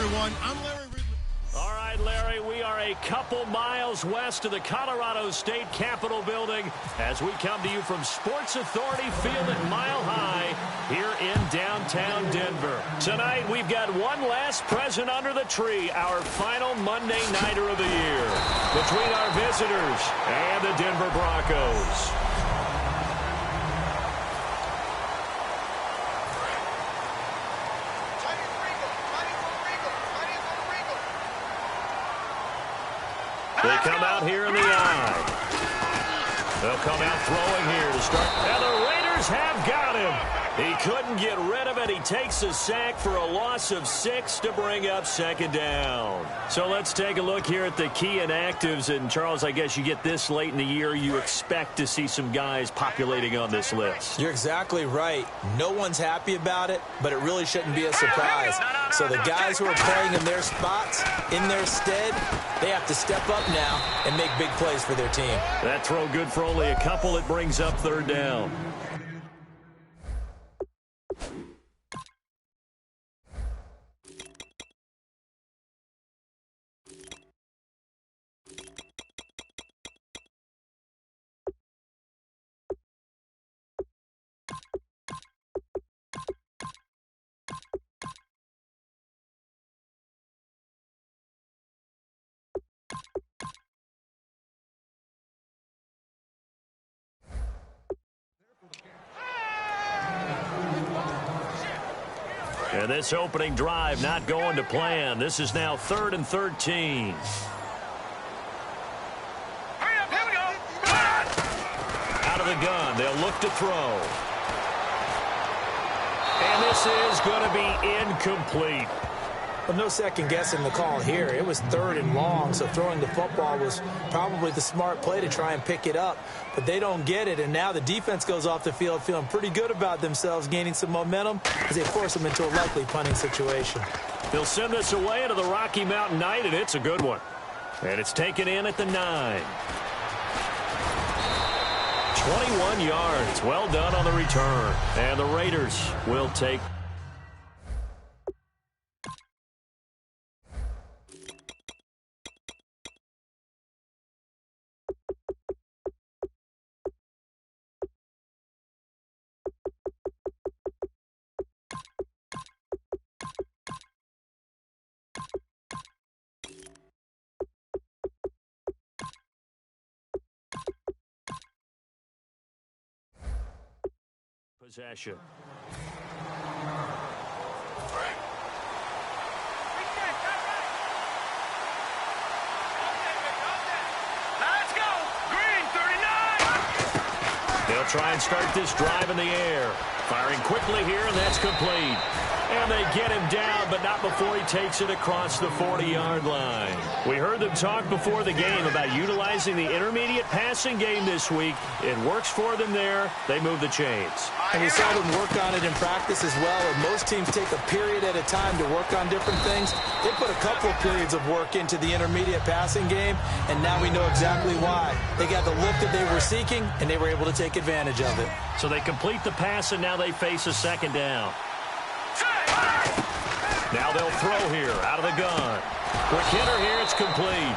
everyone. I'm Larry Ridley. All right, Larry, we are a couple miles west of the Colorado State Capitol building as we come to you from Sports Authority Field at Mile High here in downtown Denver. Tonight, we've got one last present under the tree, our final Monday Nighter of the year between our visitors and the Denver Broncos. They come out here in the eye. They'll come out throwing here to start. And the Raiders have got him. He couldn't get rid of it. He takes a sack for a loss of 6 to bring up second down. So let's take a look here at the key inactives. And, Charles, I guess you get this late in the year, you expect to see some guys populating on this list. You're exactly right. No one's happy about it, but it really shouldn't be a surprise. So the guys who are playing in their spots, in their stead, they have to step up now and make big plays for their team. That throw good for only a couple. It brings up third down. And this opening drive not going to plan. This is now 3rd and 13. Out of the gun. They'll look to throw. And this is going to be incomplete. Well, no second guessing the call here. It was 3rd and long, so throwing the football was probably the smart play to try and pick it up. But they don't get it, and now the defense goes off the field feeling pretty good about themselves, gaining some momentum as they force them into a likely punting situation. They'll send this away into the Rocky Mountain Night, and it's a good one. And it's taken in at the 9. 21 yards. Well done on the return. And the Raiders will take possession. Let's go! Green, 39! They'll try and start this drive in the air. Firing quickly here, and that's complete. And they get him down, but not before he takes it across the 40-yard line. We heard them talk before the game about utilizing the intermediate passing game this week. It works for them there. They move the chains. And we saw them work on it in practice as well. And most teams take a period at a time to work on different things. They put a couple of periods of work into the intermediate passing game, and now we know exactly why. They got the look that they were seeking, and they were able to take advantage of it. So they complete the pass, and now they face a second down. Now they'll throw here out of the gun. Quick hitter here, it's complete.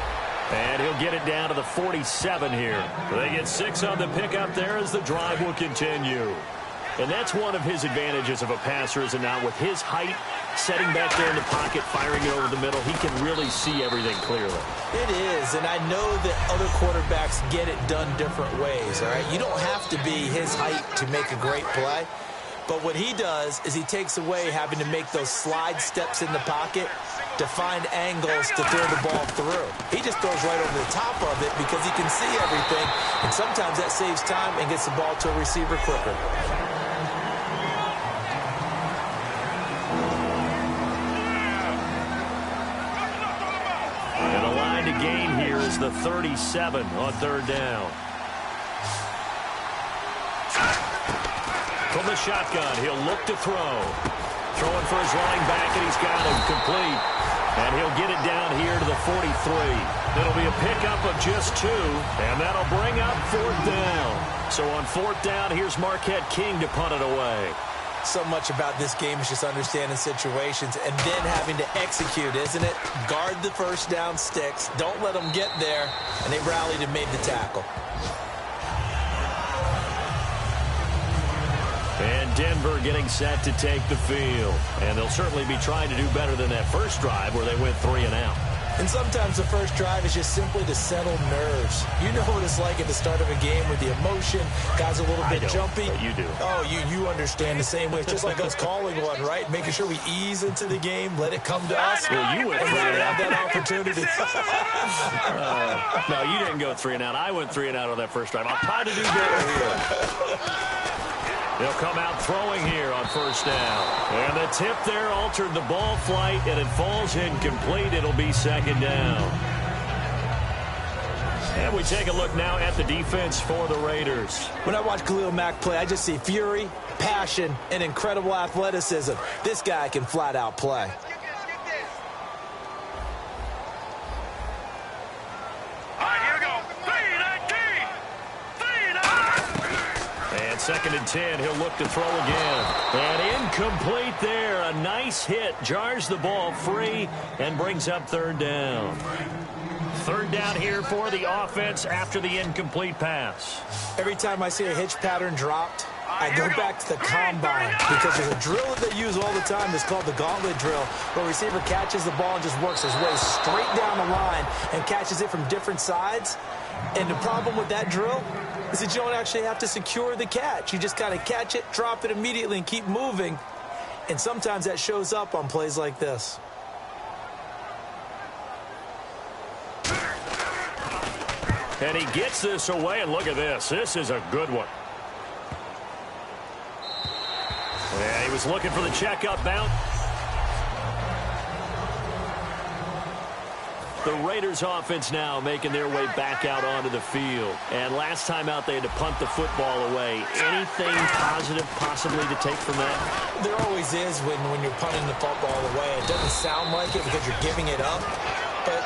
And he'll get it down to the 47 here. They get 6 on the pickup there as the drive will continue. And that's one of his advantages of a passer, is it not? With his height, setting back there in the pocket, firing it over the middle, he can really see everything clearly. It is, and I know that other quarterbacks get it done different ways, all right? You don't have to be his height to make a great play. But what he does is he takes away having to make those slide steps in the pocket to find angles to throw the ball through. He just throws right over the top of it because he can see everything, and sometimes that saves time and gets the ball to a receiver quicker. And the line to gain here is the 37 on 3rd down. From the shotgun, he'll look to throw. Throwing for his running back, and he's got him complete. And he'll get it down here to the 43. It'll be a pickup of just 2, and that'll bring up 4th down. So on 4th down, here's Marquette King to punt it away. So much about this game is just understanding situations and then having to execute, isn't it? Guard the first down sticks. Don't let them get there. And they rallied and made the tackle. And Denver getting set to take the field. And they'll certainly be trying to do better than that first drive where they went 3 and out. And sometimes the first drive is just simply to settle nerves. You know what it's like at the start of a game with the emotion. Guys a little bit jumpy. But you do. Oh, you understand the same way. It's just like us calling one, right? Making sure we ease into the game, let it come to us. Well, you went and 3 and out. have that opportunity. No, you didn't go 3 and out. I went 3 and out on that first drive. I'll try to do better here. They'll come out throwing here on first down. And the tip there altered the ball flight, and it falls incomplete. It'll be second down. And we take a look now at the defense for the Raiders. When I watch Khalil Mack play, I just see fury, passion, and incredible athleticism. This guy can flat out play. Second and 10, he'll look to throw again. And incomplete there. A nice hit. Jars the ball free and brings up third down. Third down here for the offense after the incomplete pass. Every time I see a hitch pattern dropped, I go back to the combine because there's a drill that they use all the time. It's called the gauntlet drill, where a receiver catches the ball and just works his way straight down the line and catches it from different sides. And the problem with that drill is that you don't actually have to secure the catch. You just kind of catch it, drop it immediately, and keep moving. And sometimes that shows up on plays like this. And he gets this away, and look at this. This is a good one. Yeah, he was looking for the checkup bounce. The Raiders offense now making their way back out onto the field. And last time out, they had to punt the football away. Anything positive possibly to take from that? There always is when you're punting the football away. It doesn't sound like it because you're giving it up, but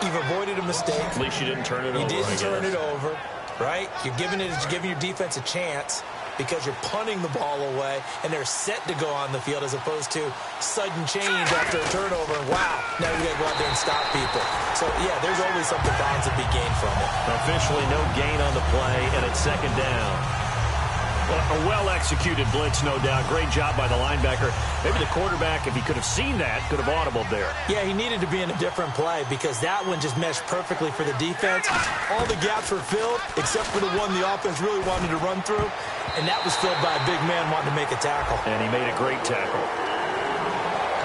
you've avoided a mistake. At least you didn't turn it over. You didn't turn it over, right? You're giving your defense a chance because you're punting the ball away, and they're set to go on the field as opposed to sudden change after a turnover. And wow, now you got to go out there and stop people. So, yeah, there's always something bound to be gained from it. Officially no gain on the play, and it's second down. Well, a well-executed blitz, no doubt. Great job by the linebacker. Maybe the quarterback, if he could have seen that, could have audibled there. Yeah, he needed to be in a different play because that one just meshed perfectly for the defense. All the gaps were filled except for the one the offense really wanted to run through, and that was filled by a big man wanting to make a tackle. And he made a great tackle.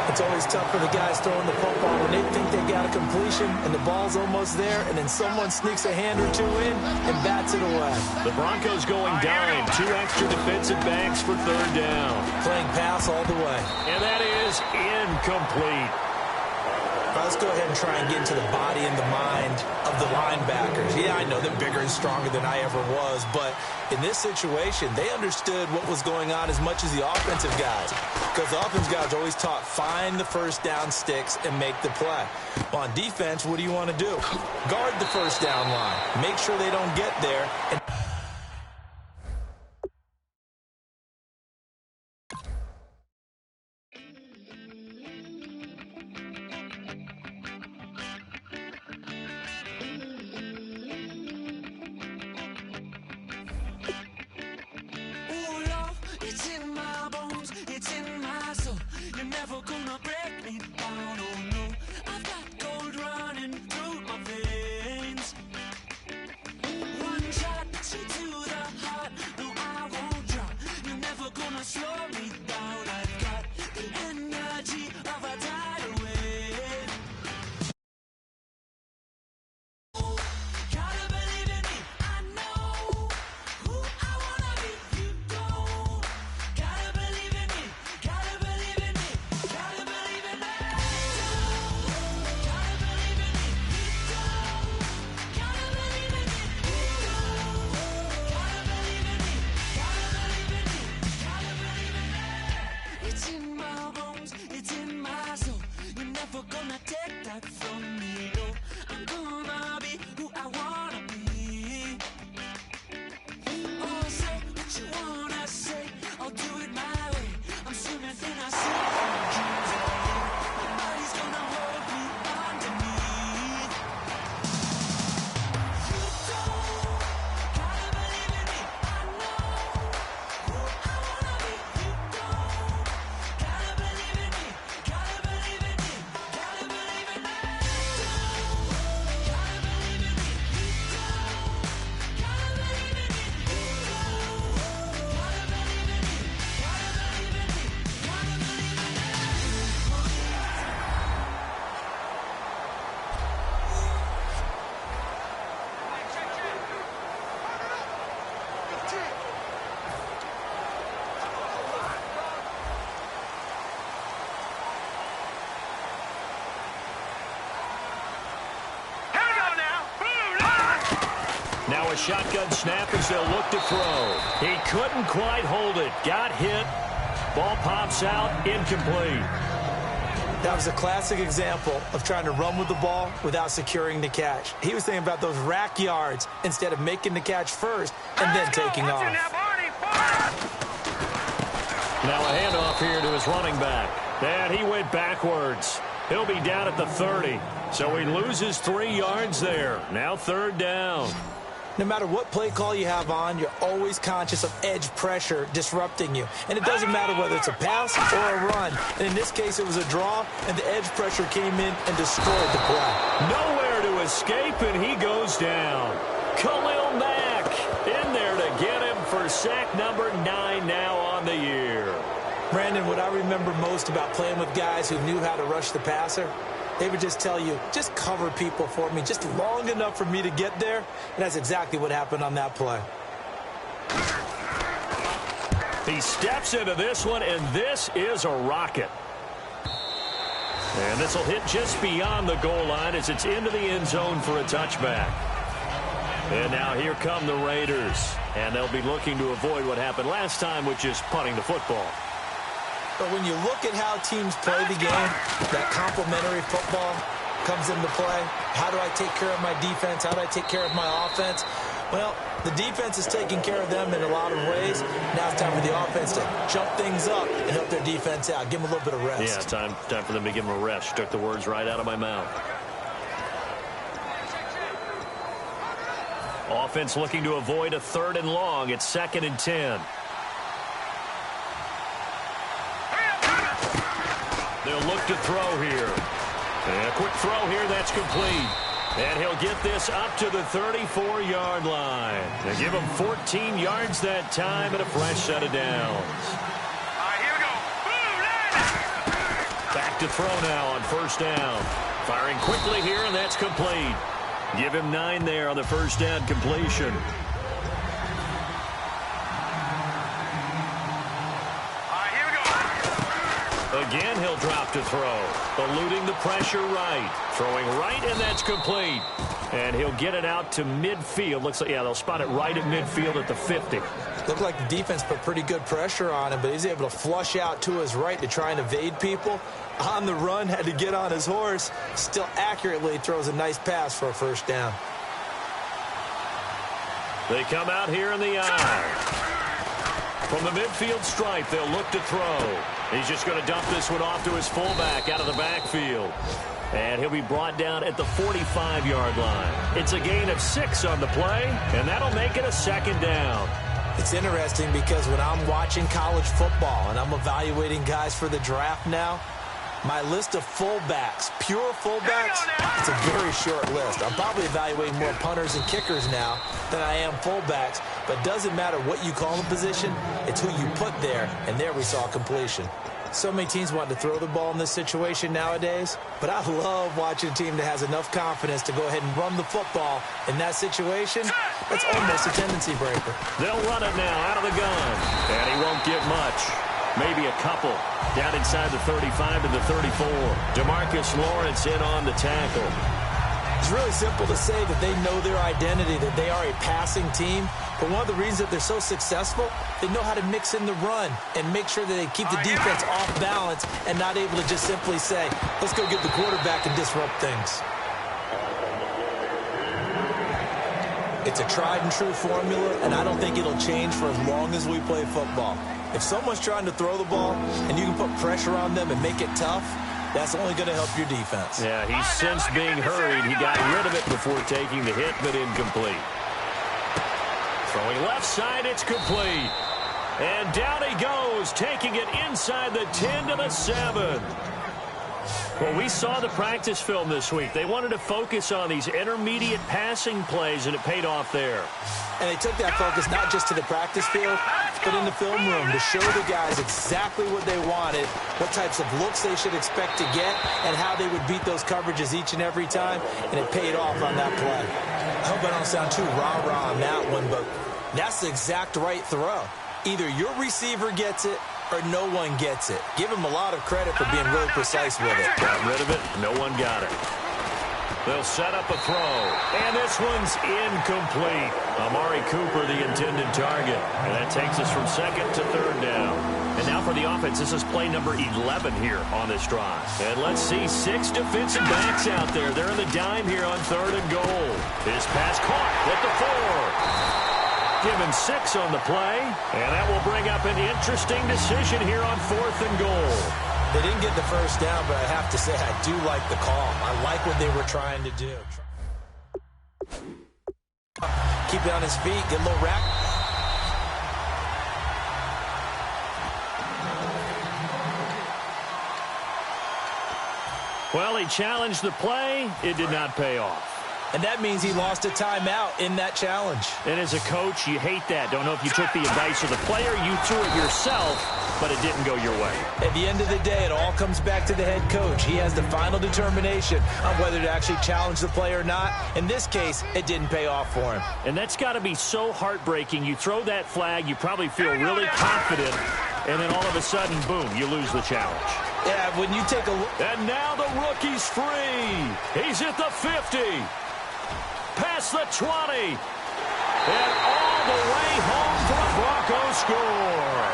It's always tough for the guys throwing the football when they think they got a completion and the ball's almost there, and then someone sneaks a hand or two in and bats it away. The Broncos going dime. 2 extra defensive backs for third down. Playing pass all the way. And that is incomplete. Let's go ahead and try and get into the body and the mind of the linebackers. Yeah, I know they're bigger and stronger than I ever was, but in this situation, they understood what was going on as much as the offensive guys. Because the offensive guys are always taught, find the first down sticks and make the play. Well, on defense, what do you want to do? Guard the first down line. Make sure they don't get there. And Now a shotgun snap as they'll look to throw. He couldn't quite hold it. Got hit. Ball pops out, incomplete. That was a classic example of trying to run with the ball without securing the catch. He was thinking about those rack yards instead of making the catch first and then taking off. Now a handoff here to his running back. And he went backwards. He'll be down at the 30. So he loses 3 yards there. Now 3rd down. No matter what play call you have on, you're always conscious of edge pressure disrupting you. And it doesn't matter whether it's a pass or a run. And in this case, it was a draw, and the edge pressure came in and destroyed the play. Nowhere to escape, and he goes down. Khalil Mack in there to get him for sack number 9 now on the year. Brandon, what I remember most about playing with guys who knew how to rush the passer, they would just tell you, just cover people for me, just long enough for me to get there. And that's exactly what happened on that play. He steps into this one, and this is a rocket. And this will hit just beyond the goal line as it's into the end zone for a touchback. And now here come the Raiders. And they'll be looking to avoid what happened last time, which is punting the football. But when you look at how teams play the game, that complementary football comes into play. How do I take care of my defense? How do I take care of my offense? Well, the defense is taking care of them in a lot of ways. Now it's time for the offense to jump things up and help their defense out. Give them a little bit of rest. Yeah, time for them to give them a rest. Took the words right out of my mouth. Offense looking to avoid a 3rd and long. It's 2nd and 10. They'll look to throw here. And a quick throw here, that's complete. And he'll get this up to the 34-yard line. They give him 14 yards that time and a fresh set of downs. All right, here we go. Boom, Back to throw now on 1st down. Firing quickly here, and that's complete. Give him 9 there on the 1st down completion. Again, he'll drop to throw. Eluding the pressure right. Throwing right, and that's complete. And he'll get it out to midfield. Looks like, yeah, they'll spot it right at midfield at the 50. Looked like the defense put pretty good pressure on him, but he's able to flush out to his right to try and evade people. On the run, had to get on his horse. Still accurately throws a nice pass for a 1st down. They come out here in the eye. From the midfield stripe, they'll look to throw. He's just going to dump this one off to his fullback out of the backfield. And he'll be brought down at the 45-yard line. It's a gain of 6 on the play, and that'll make it a 2nd down. It's interesting because when I'm watching college football and I'm evaluating guys for the draft now, my list of fullbacks, pure fullbacks, it's a very short list. I'm probably evaluating more punters and kickers now than I am fullbacks, but it doesn't matter what you call the position, it's who you put there, and there we saw completion. So many teams want to throw the ball in this situation nowadays, but I love watching a team that has enough confidence to go ahead and run the football in that situation. That's almost a tendency breaker. They'll run it now out of the gun, and he won't get much. Maybe a couple. Down inside the 35 to the 34. DeMarcus Lawrence in on the tackle. It's really simple to say that they know their identity, that they are a passing team. But one of the reasons that they're so successful, they know how to mix in the run and make sure that they keep the defense off balance and not able to just simply say, let's go get the quarterback and disrupt things. It's a tried and true formula, and I don't think it'll change for as long as we play football. If someone's trying to throw the ball and you can put pressure on them and make it tough, that's only going to help your defense. Yeah, he's sensed being hurried. He got rid of it before taking the hit, but incomplete. Throwing left side, it's complete. And down he goes, taking it inside the 10 to the 7. Well, we saw the practice film this week. They wanted to focus on these intermediate passing plays, and it paid off there. And they took that focus not just to the practice field, but in the film room to show the guys exactly what they wanted, what types of looks they should expect to get, and how they would beat those coverages each and every time, and it paid off on that play. I hope I don't sound too rah-rah on that one, but that's the exact right throw. Either your receiver gets it or no one gets it. Give him a lot of credit for being really precise with it. Got rid of it. No one got it. They'll set up a throw. And this one's incomplete. Amari Cooper, the intended target. And that takes us from second to third down. And now for the offense, this is play number 11 here on this drive. And let's see, 6 defensive backs out there. They're in the dime here on third and goal. This pass caught with the 4. Given 6 on the play. And that will bring up an interesting decision here on fourth and goal. They didn't get the first down, but I have to say I do like the call. I like what they were trying to do. Keep it on his feet, get a little rack. Well, he challenged the play. It did not pay off. And that means he lost a timeout in that challenge. And as a coach, you hate that. Don't know if you took the advice of the player, you threw it yourself, but it didn't go your way. At the end of the day, it all comes back to the head coach. He has the final determination on whether to actually challenge the play or not. In this case, it didn't pay off for him. And that's got to be so heartbreaking. You throw that flag, you probably feel really confident, and then all of a sudden, boom, you lose the challenge. Yeah, when you take a look. And now the rookie's free. He's at the 50. Past the 20. And all the way home for the Broncos score.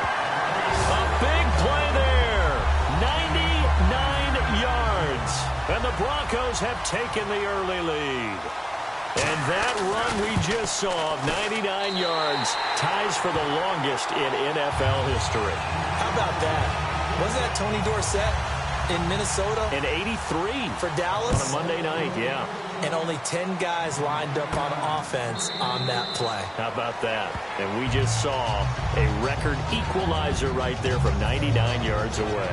A big play there. 99 yards. And the Broncos have taken the early lead. And that run we just saw of 99 yards ties for the longest in NFL history. How about that? Wasn't that Tony Dorsett in Minnesota? In 83. For Dallas? On a Monday night, yeah. And only 10 guys lined up on offense on that play. How about that? And we just saw a record equalizer right there from 99 yards away.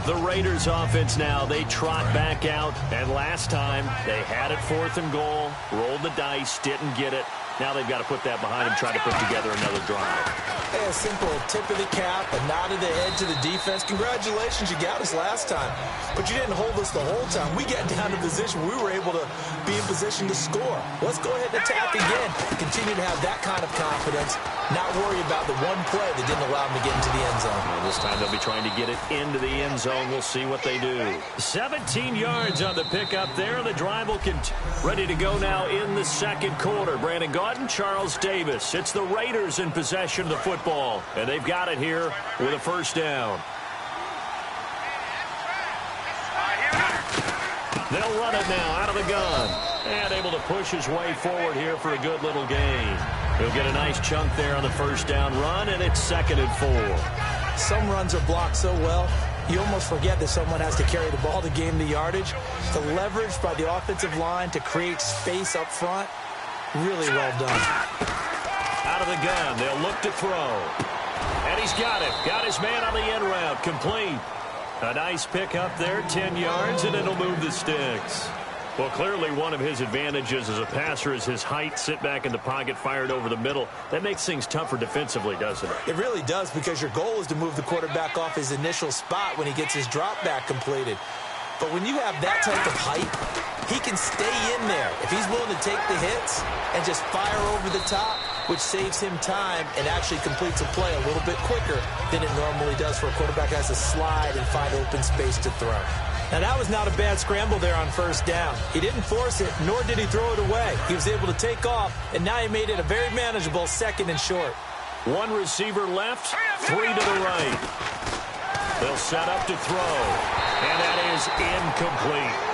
The Raiders offense now, they trot back out. And last time, they had it fourth and goal, rolled the dice, didn't get it. Now they've got to put that behind them, try to put together another drive. Hey, a simple tip of the cap, a nod of the head to the defense. Congratulations, you got us last time. But you didn't hold us the whole time. We got down to position. We were able to be in position to score. Let's go ahead and attack again. Continue to have that kind of confidence. Not worry about the one play that didn't allow them to get into the end zone. Well, this time they'll be trying to get it into the end zone. We'll see what they do. 17 yards on the pickup there. The drive will continue. Ready to go now in the second quarter. Brandon Gaudin, Charles Davis. It's the Raiders in possession of the football. And they've got it here with a first down. They'll run it now out of the gun. And able to push his way forward here for a good little gain. He'll get a nice chunk there on the first down run, and it's 2nd and 4. Some runs are blocked so well, you almost forget that someone has to carry the ball to gain the yardage. The leverage by the offensive line to create space up front, really well done. Out of the gun, they'll look to throw. And he's got it. Got his man on the end route, complete. A nice pick up there, 10 yards, and it'll move the sticks. Well, clearly one of his advantages as a passer is his height, sit back in the pocket, fired over the middle. That makes things tougher defensively, doesn't it? It really does, because your goal is to move the quarterback off his initial spot when he gets his drop back completed. But when you have that type of height, he can stay in there. If he's willing to take the hits and just fire over the top, which saves him time and actually completes a play a little bit quicker than it normally does for a quarterback who has to slide and find open space to throw. Now, that was not a bad scramble there on first down. He didn't force it, nor did he throw it away. He was able to take off, and now he made it a very manageable 2nd and short. One receiver left, 3 to the right. They'll set up to throw, and that is incomplete.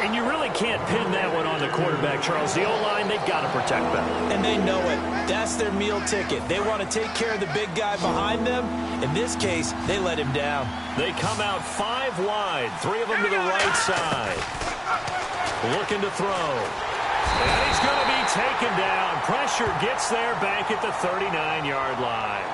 And you really can't pin that one on the quarterback, Charles. The O-line, they've got to protect them. And they know it. That's their meal ticket. They want to take care of the big guy behind them. In this case, they let him down. They come out 5 wide, 3 of them to the right side. Looking to throw. And he's going to be taken down. Pressure gets there back at the 39-yard line.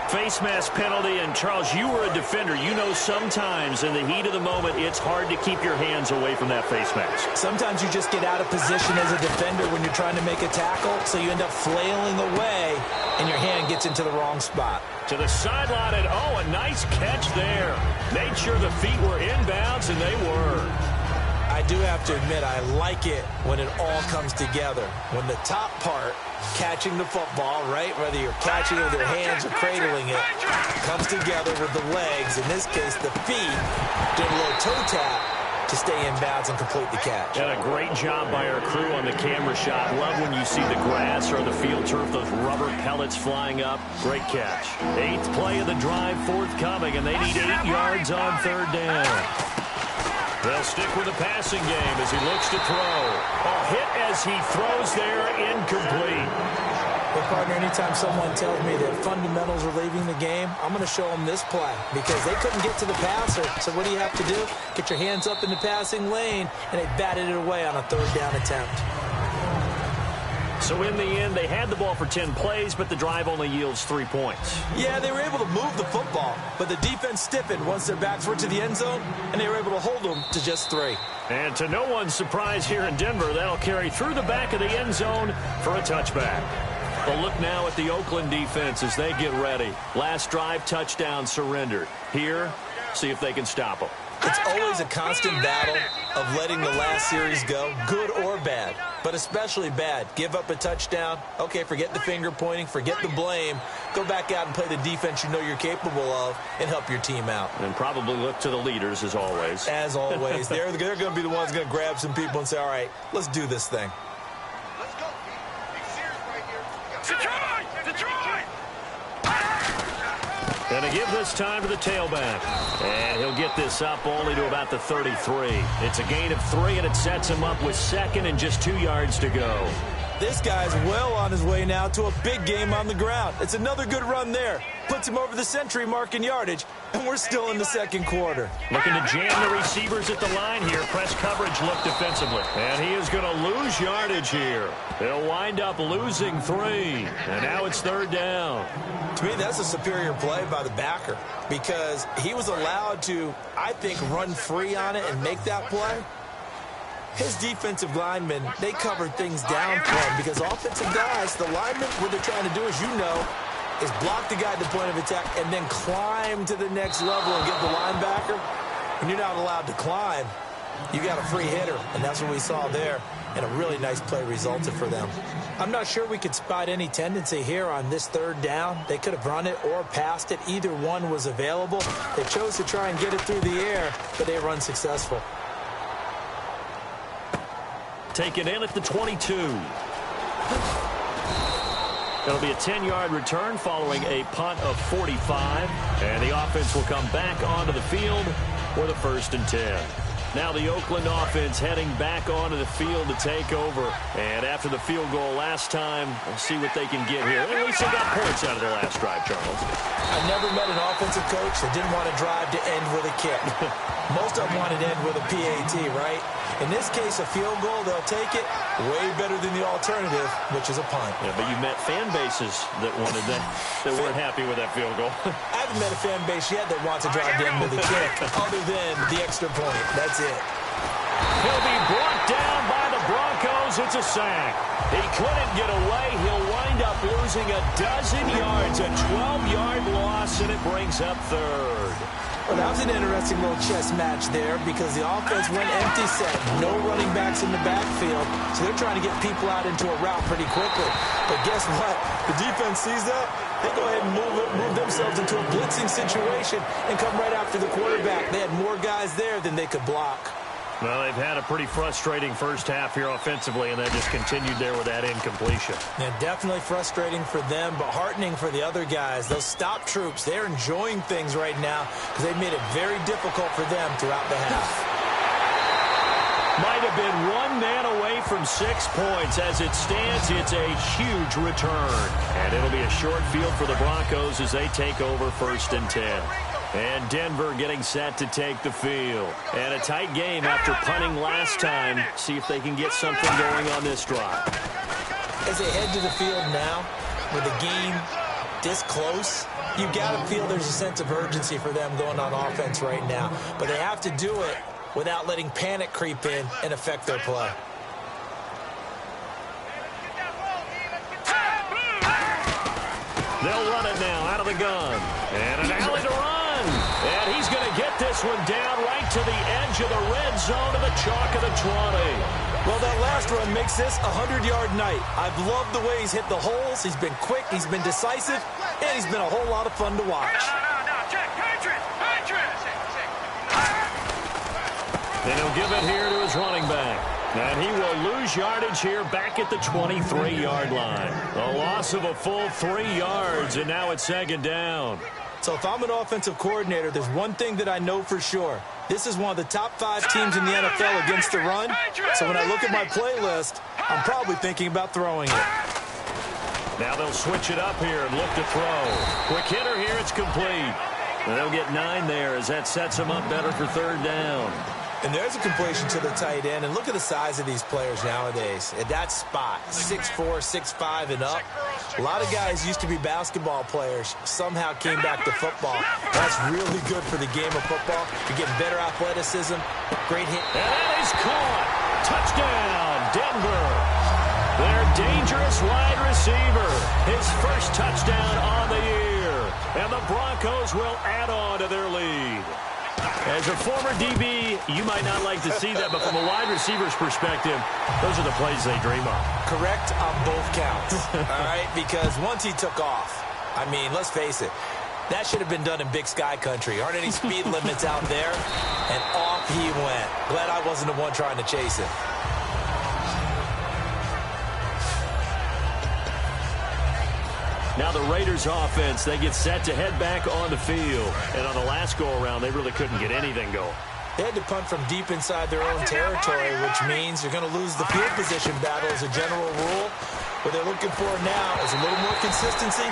Face mask penalty, and Charles, you were a defender. You know sometimes in the heat of the moment, it's hard to keep your hands away from that face mask. Sometimes you just get out of position as a defender when you're trying to make a tackle, so you end up flailing away, and your hand gets into the wrong spot. To the sideline, and oh, a nice catch there. Made sure the feet were inbounds, and they were. I do have to admit, I like it when it all comes together. When the top part, catching the football, right, whether you're catching it with your hands or cradling it, comes together with the legs, in this case the feet, doing a little toe tap, to stay in bounds and complete the catch. And a great job by our crew on the camera shot. Love when you see the grass or the field turf, those rubber pellets flying up. Great catch. 8th play of the drive forthcoming, and they need 8 yards on 3rd down. They'll stick with the passing game as he looks to throw. A hit as he throws there, incomplete. Well, partner, anytime someone tells me that fundamentals are leaving the game, I'm going to show them this play because they couldn't get to the passer. So what do you have to do? Get your hands up in the passing lane, and they batted it away on a 3rd down attempt. So in the end, they had the ball for 10 plays, but the drive only yields 3 points. Yeah, they were able to move the football, but the defense stiffened once their backs were to the end zone, and they were able to hold them to just 3. And to no one's surprise here in Denver, that'll carry through the back of the end zone for a touchback. A look now at the Oakland defense as they get ready. Last drive, touchdown surrendered. Here, see if they can stop them. It's always a constant battle of letting the last series go, good or bad, but especially bad. Give up a touchdown. Okay, forget the finger pointing, forget the blame. Go back out and play the defense you know you're capable of and help your team out. And probably look to the leaders as always. As always. They're going to be the ones going to grab some people and say, all right, let's do this thing. Going to give this time to the tailback. And he'll get this up only to about the 33. It's a gain of 3, and it sets him up with 2nd and just 2 yards to go. This guy's well on his way now to a big game on the ground. It's another good run there. Puts him over the century mark in yardage, and we're still in the 2nd quarter. Looking to jam the receivers at the line here. Press coverage look defensively. And he is going to lose yardage here. They'll wind up losing 3. And now it's 3rd down. To me, that's a superior play by the backer because he was allowed to, I think, run free on it and make that play. His defensive linemen, they covered things down for him because offensive guys, the linemen, what they're trying to do, as you know, is block the guy at the point of attack and then climb to the next level and get the linebacker. When you're not allowed to climb, you got a free hitter, and that's what we saw there, and a really nice play resulted for them. I'm not sure we could spot any tendency here on this 3rd down. They could have run it or passed it. Either one was available. They chose to try and get it through the air, but they were unsuccessful. Taken in at the 22. It'll be a 10-yard return following a punt of 45. And the offense will come back onto the field for the 1st and 10. Now the Oakland offense heading back onto the field to take over. And after the field goal last time, we'll see what they can get here. At least they got points out of the last drive, Charles. I've never met an offensive coach that didn't want to drive to end with a kick. Most of them wanted to end with a PAT, right? In this case, a field goal, they'll take it way better than the alternative, which is a punt. Yeah, but you met fan bases that wanted that weren't happy with that field goal. I haven't met a fan base yet that wants to drive to end with a kick, other than the extra point. That's it. He'll be brought down by the Broncos. It's a sack. He couldn't get away. He'll wind up losing a dozen yards, a 12-yard loss, and it brings up 3rd. Well, that was an interesting little chess match there because the offense went empty set. No running backs in the backfield, so they're trying to get people out into a route pretty quickly. But guess what? The defense sees that. They go ahead and move themselves into a blitzing situation and come right after the quarterback. They had more guys there than they could block. Well, they've had a pretty frustrating first half here offensively, and that just continued there with that incompletion. Yeah, definitely frustrating for them, but heartening for the other guys. Those stop troops, they're enjoying things right now because they've made it very difficult for them throughout the half. Might have been one man away from 6 points. As it stands, it's a huge return. And it'll be a short field for the Broncos as they take over 1st and 10. And Denver getting set to take the field. And a tight game after punting last time. See if they can get something going on this drive. As they head to the field now, with the game this close, you got to feel there's a sense of urgency for them going on offense right now. But they have to do it without letting panic creep in and affect their play. They'll run it now out of the gun. And an alley to run. And he's going to get this one down right to the edge of the red zone of the chalk of the 20. Well, that last run makes this a 100-yard night. I've loved the way he's hit the holes. He's been quick. He's been decisive. And he's been a whole lot of fun to watch. No, check. Patriots. And he'll give it here to his running back. And he will lose yardage here back at the 23-yard line. A loss of a full 3 yards, and now it's second down. So if I'm an offensive coordinator, there's one thing that I know for sure. This is one of the top 5 teams in the NFL against the run. So when I look at my playlist, I'm probably thinking about throwing it. Now they'll switch it up here and look to throw. Quick hitter here, it's complete. And they'll get 9 there as that sets them up better for third down. And there's a completion to the tight end. And look at the size of these players nowadays. At that spot, 6'4", 6'5", and up. A lot of guys used to be basketball players, somehow came back to football. That's really good for the game of football. You're getting better athleticism, great hit. And that is caught. Touchdown, Denver. Their dangerous wide receiver. His first touchdown on the year. And the Broncos will add on to their lead. As a former DB, you might not like to see that, but from a wide receiver's perspective, those are the plays they dream of. Correct on both counts, all right? Because once he took off, I mean, let's face it, that should have been done in Big Sky country. Aren't any speed limits out there? And off he went. Glad I wasn't the one trying to chase him. Now the Raiders offense, they get set to head back on the field. And on the last go-around, they really couldn't get anything going. They had to punt from deep inside their own territory, which means you're going to lose the field position battle as a general rule. What they're looking for now is a little more consistency,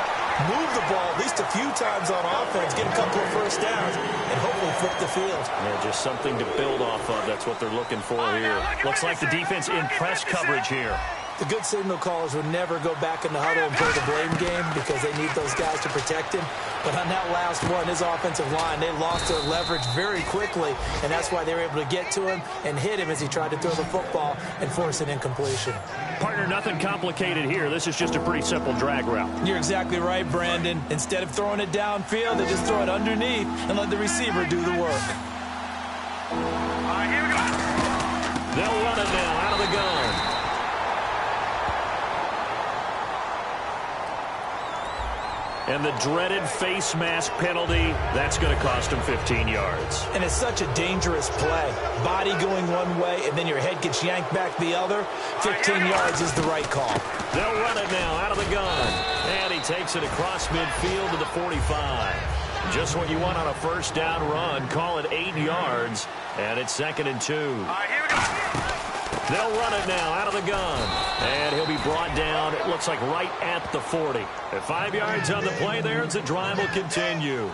move the ball at least a few times on offense, get a couple of first downs, and hopefully flip the field. Yeah, just something to build off of. That's what they're looking for here. Looks like the defense in press coverage here. The good signal callers would never go back in the huddle and play the blame game because they need those guys to protect him. But on that last one, his offensive line, they lost their leverage very quickly, and that's why they were able to get to him and hit him as he tried to throw the football and force an incompletion. Partner, nothing complicated here. This is just a pretty simple drag route. You're exactly right, Brandon. Instead of throwing it downfield, they just throw it underneath and let the receiver do the work. Here we go. They'll run it now out of the gun. And the dreaded face mask penalty, that's going to cost him 15 yards. And it's such a dangerous play. Body going one way, and then your head gets yanked back the other. 15 yards is the right call. They'll run it now out of the gun. And he takes it across midfield to the 45. Just what you want on a first down run. Call it 8 yards. And it's 2nd and 2. Here we go. They'll run it now out of the gun. And he'll be brought down, it looks like right at the 40. At 5 yards on the play there, as the drive will continue.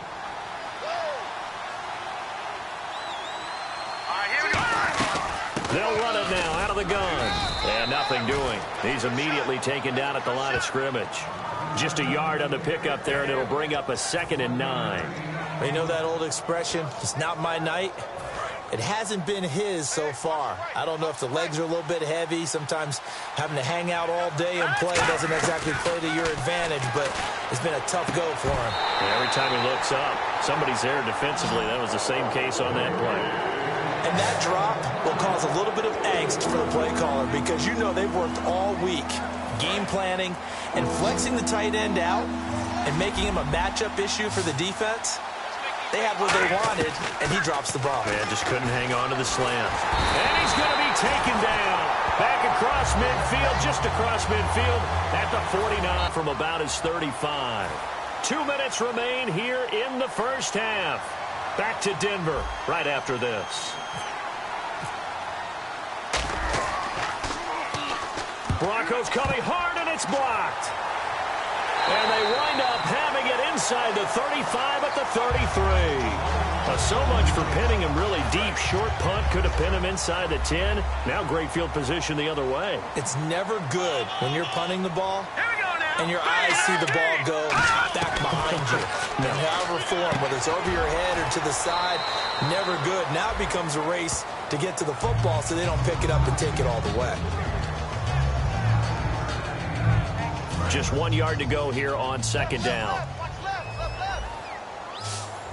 Here we go. They'll run it now out of the gun. And nothing doing. He's immediately taken down at the line of scrimmage. Just a yard on the pickup there, and it'll bring up a 2nd and 9. You know that old expression, it's not my night? It hasn't been his so far. I don't know if the legs are a little bit heavy. Sometimes having to hang out all day and play doesn't exactly play to your advantage, but it's been a tough go for him. And every time he looks up, somebody's there defensively. That was the same case on that play. And that drop will cause a little bit of angst for the play caller because you know they've worked all week game planning and flexing the tight end out and making him a matchup issue for the defense. They had what they wanted, and he drops the ball. Man, just couldn't hang on to the slam. And he's going to be taken down. Back across midfield, just across midfield at the 49 from about his 35. 2 minutes remain here in the first half. Back to Denver right after this. Broncos coming hard, and it's blocked. And they wind up having it inside the 35 at the 33. So much for pinning him really deep. Short punt could have pinned him inside the 10. Now great field position the other way. It's never good when you're punting the ball and your eyes see the ball go back behind you. In however form, whether it's over your head or to the side, never good. Now it becomes a race to get to the football so they don't pick it up and take it all the way. Just 1 yard to go here on 2nd down.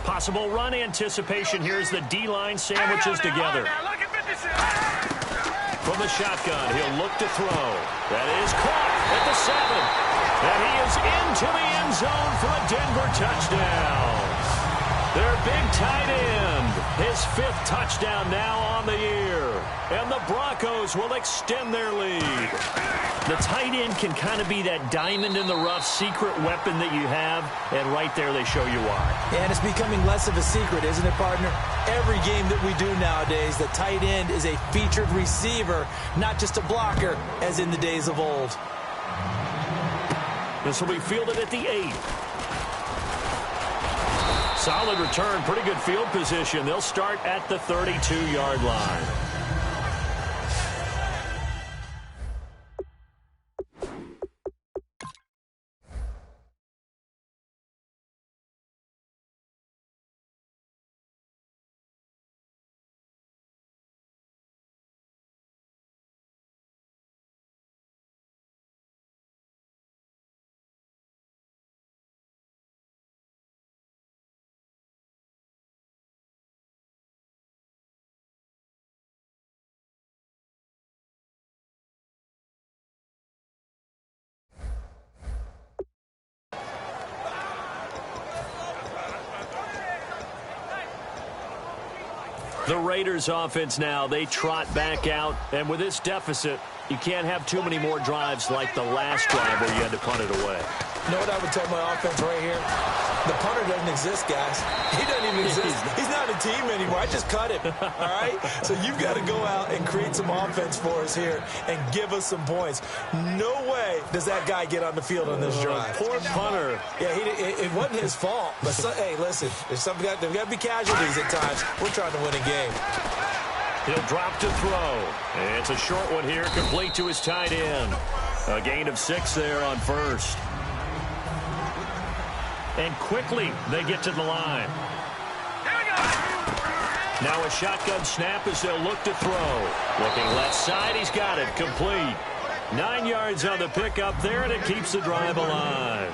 Possible run anticipation. Here's the D-line sandwiches together. From the shotgun, he'll look to throw. That is caught at the 7. And he is into the end zone for a Denver touchdown. Their big tight end, his his 5th touchdown now on the year. And the Broncos will extend their lead. The tight end can kind of be that diamond in the rough secret weapon that you have, and right there they show you why. And it's becoming less of a secret, isn't it, partner? Every game that we do nowadays, the tight end is a featured receiver, not just a blocker, as in the days of old. This will be fielded at the 8. Solid return, pretty good field position. They'll start at the 32-yard line. The Raiders offense now, they trot back out. And with this deficit, you can't have too many more drives like the last drive where you had to punt it away. You know what I would tell my offense right here? The punter doesn't exist, guys. He doesn't even exist. He's not a team anymore. I just cut him, all right? So you've got to go out and create some offense for us here and give us some points. No way does that guy get on the field on this drive. Poor punter. Yeah, it wasn't his fault. But, hey, listen, there's got to be casualties at times. We're trying to win a game. He'll drop to throw. And it's a short one here, complete to his tight end. A gain of 6 there on first. And quickly, they get to the line. Now a shotgun snap as they'll look to throw. Looking left side, he's got it, complete. 9 yards on the pickup there, and it keeps the drive alive.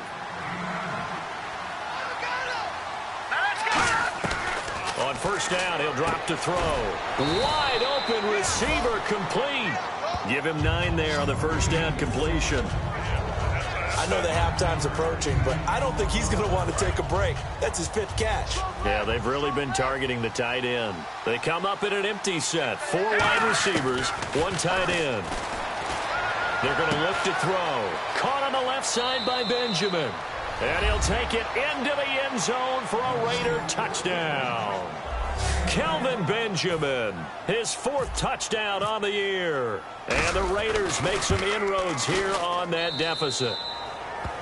On first down, he'll drop to throw. Wide open receiver, complete. Give him 9 there on the first down completion. I know the halftime's approaching, but I don't think he's going to want to take a break. That's his 5th catch. Yeah, they've really been targeting the tight end. They come up in an empty set. 4 wide receivers, 1 tight end. They're going to look to throw. Caught on the left side by Benjamin. And he'll take it into the end zone for a Raider touchdown. Kelvin Benjamin, his 4th touchdown on the year. And the Raiders make some inroads here on that deficit.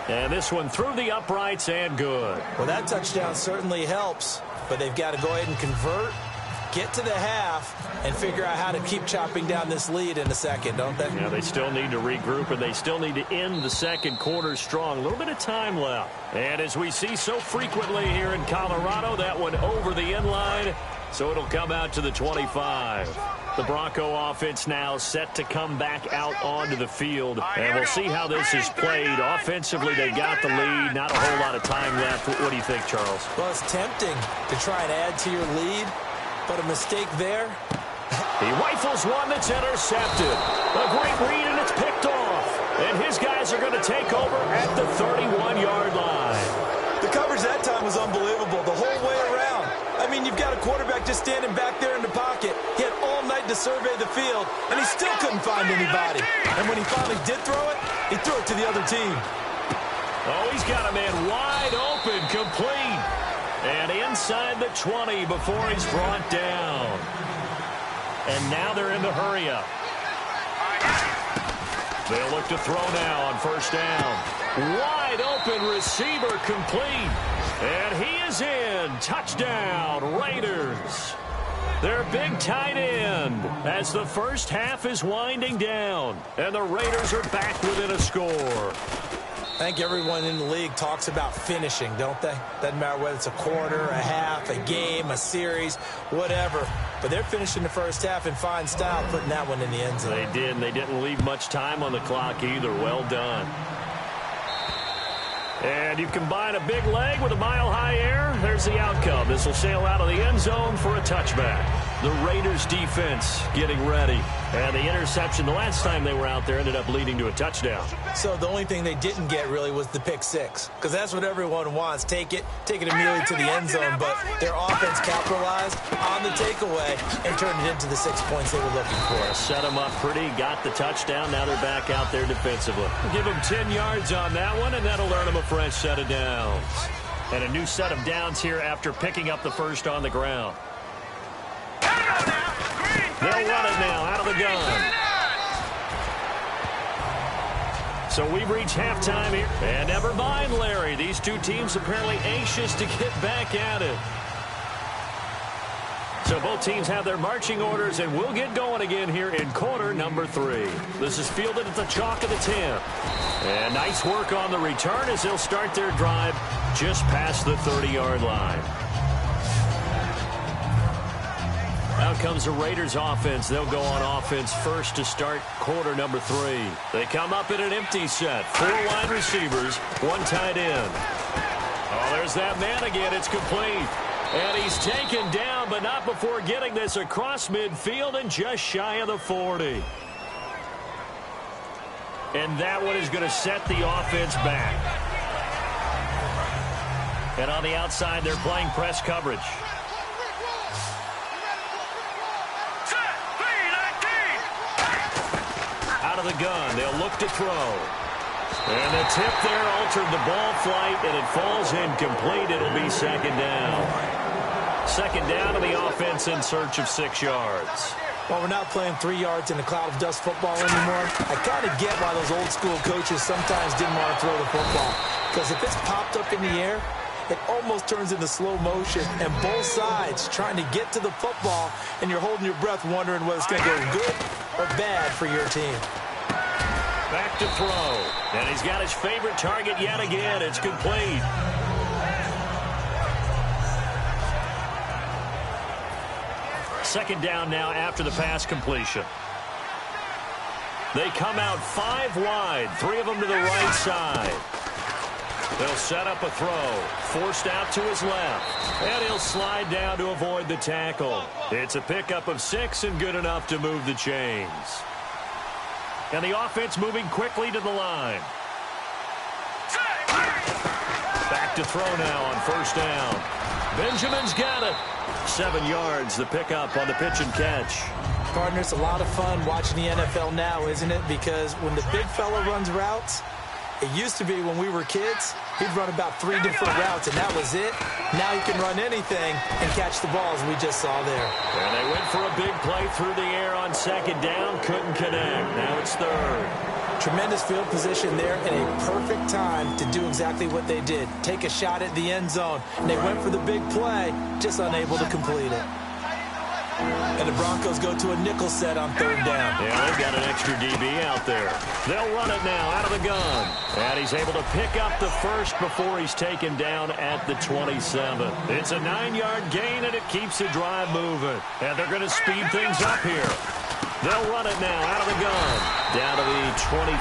And this one through the uprights and good. Well, that touchdown certainly helps, but they've got to go ahead and convert, get to the half, and figure out how to keep chopping down this lead in a second, don't they? Yeah, they still need to regroup, and they still need to end the second quarter strong. A little bit of time left. And as we see so frequently here in Colorado, that one over the end line, so it'll come out to the 25. The Bronco offense now set to come back out onto the field. And we'll see how this is played. Offensively, they got the lead. Not a whole lot of time left. What do you think, Charles? Well, it's tempting to try and add to your lead, but a mistake there. He rifles one that's intercepted. A great read, and it's picked off. And his guys are going to take over at the 31-yard line. The coverage that time was unbelievable the whole way around. I mean, you've got a quarterback just standing back there in the pocket. He had all night to survey the field, and he still couldn't find anybody. And when he finally did throw it, he threw it to the other team. Oh, he's got a man wide open, complete. And inside the 20 before he's brought down. And now they're in the hurry-up. They'll look to throw now on first down. Wide open receiver, complete. And he is in. Touchdown, Raiders. Their big tight end as the first half is winding down. And the Raiders are back within a score. I think everyone in the league talks about finishing, don't they? Doesn't matter whether it's a quarter, a half, a game, a series, whatever. But they're finishing the first half in fine style, putting that one in the end zone. They did, and they didn't leave much time on the clock either. Well done. And you combine a big leg with a mile-high air. There's the outcome. This will sail out of the end zone for a touchback. The Raiders defense getting ready. And the interception the last time they were out there ended up leading to a touchdown. So the only thing they didn't get really was the pick six, because that's what everyone wants. Take it immediately to the end zone, but their offense capitalized on the takeaway and turned it into the 6 points they were looking for. Set them up pretty, got the touchdown. Now they're back out there defensively. Give them 10 yards on that one, and that'll earn them a fresh set of downs. And a new set of downs here after picking up the first on the ground. They'll run it now out of the gun. So we've reached halftime here. And never mind, Larry. These two teams apparently anxious to get back at it. So both teams have their marching orders, and we'll get going again here in quarter number 3. This is fielded at the chalk of the 10. And nice work on the return as they'll start their drive just past the 30-yard line. Out comes the Raiders offense. They'll go on offense first to start quarter number 3. They come up in an empty set. 4 wide receivers, 1 tight end. Oh, there's that man again. It's complete. And he's taken down, but not before getting this across midfield and just shy of the 40. And that one is going to set the offense back. And on the outside, they're playing press coverage. Out of the gun, they'll look to throw. And the tip there altered the ball flight, and it falls incomplete. It'll be second down. Second down to the offense in search of 6 yards. Well, we're not playing 3 yards in a cloud of dust football anymore. I kind of get why those old school coaches sometimes didn't want to throw the football. Because if it's popped up in the air, it almost turns into slow motion, and both sides trying to get to the football, and you're holding your breath wondering whether it's going to go good or bad for your team. Back to throw, and he's got his favorite target yet again. It's complete. Second down now after the pass completion. They come out 5 wide, 3 of them to the right side. They'll set up a throw. Forced out to his left. And he'll slide down to avoid the tackle. It's a pickup of 6 and good enough to move the chains. And the offense moving quickly to the line. Back to throw now on first down. Benjamin's got it. 7 yards, the pickup on the pitch and catch. Partner, it's a lot of fun watching the NFL now, isn't it? Because when the big fella runs routes, it used to be when we were kids, he'd run about 3 different routes, and that was it. Now he can run anything and catch the balls we just saw there. And they went for a big play through the air on second down. Couldn't connect. Now it's third. Tremendous field position there and a perfect time to do exactly what they did. Take a shot at the end zone. And they went for the big play, just unable to complete it. And the Broncos go to a nickel set on third down. Yeah, they've got an extra DB out there. They'll run it now out of the gun. And he's able to pick up the first before he's taken down at the 27. It's a 9-yard gain, and it keeps the drive moving. And they're going to speed things up here. They'll run it now out of the gun. Down to the 25.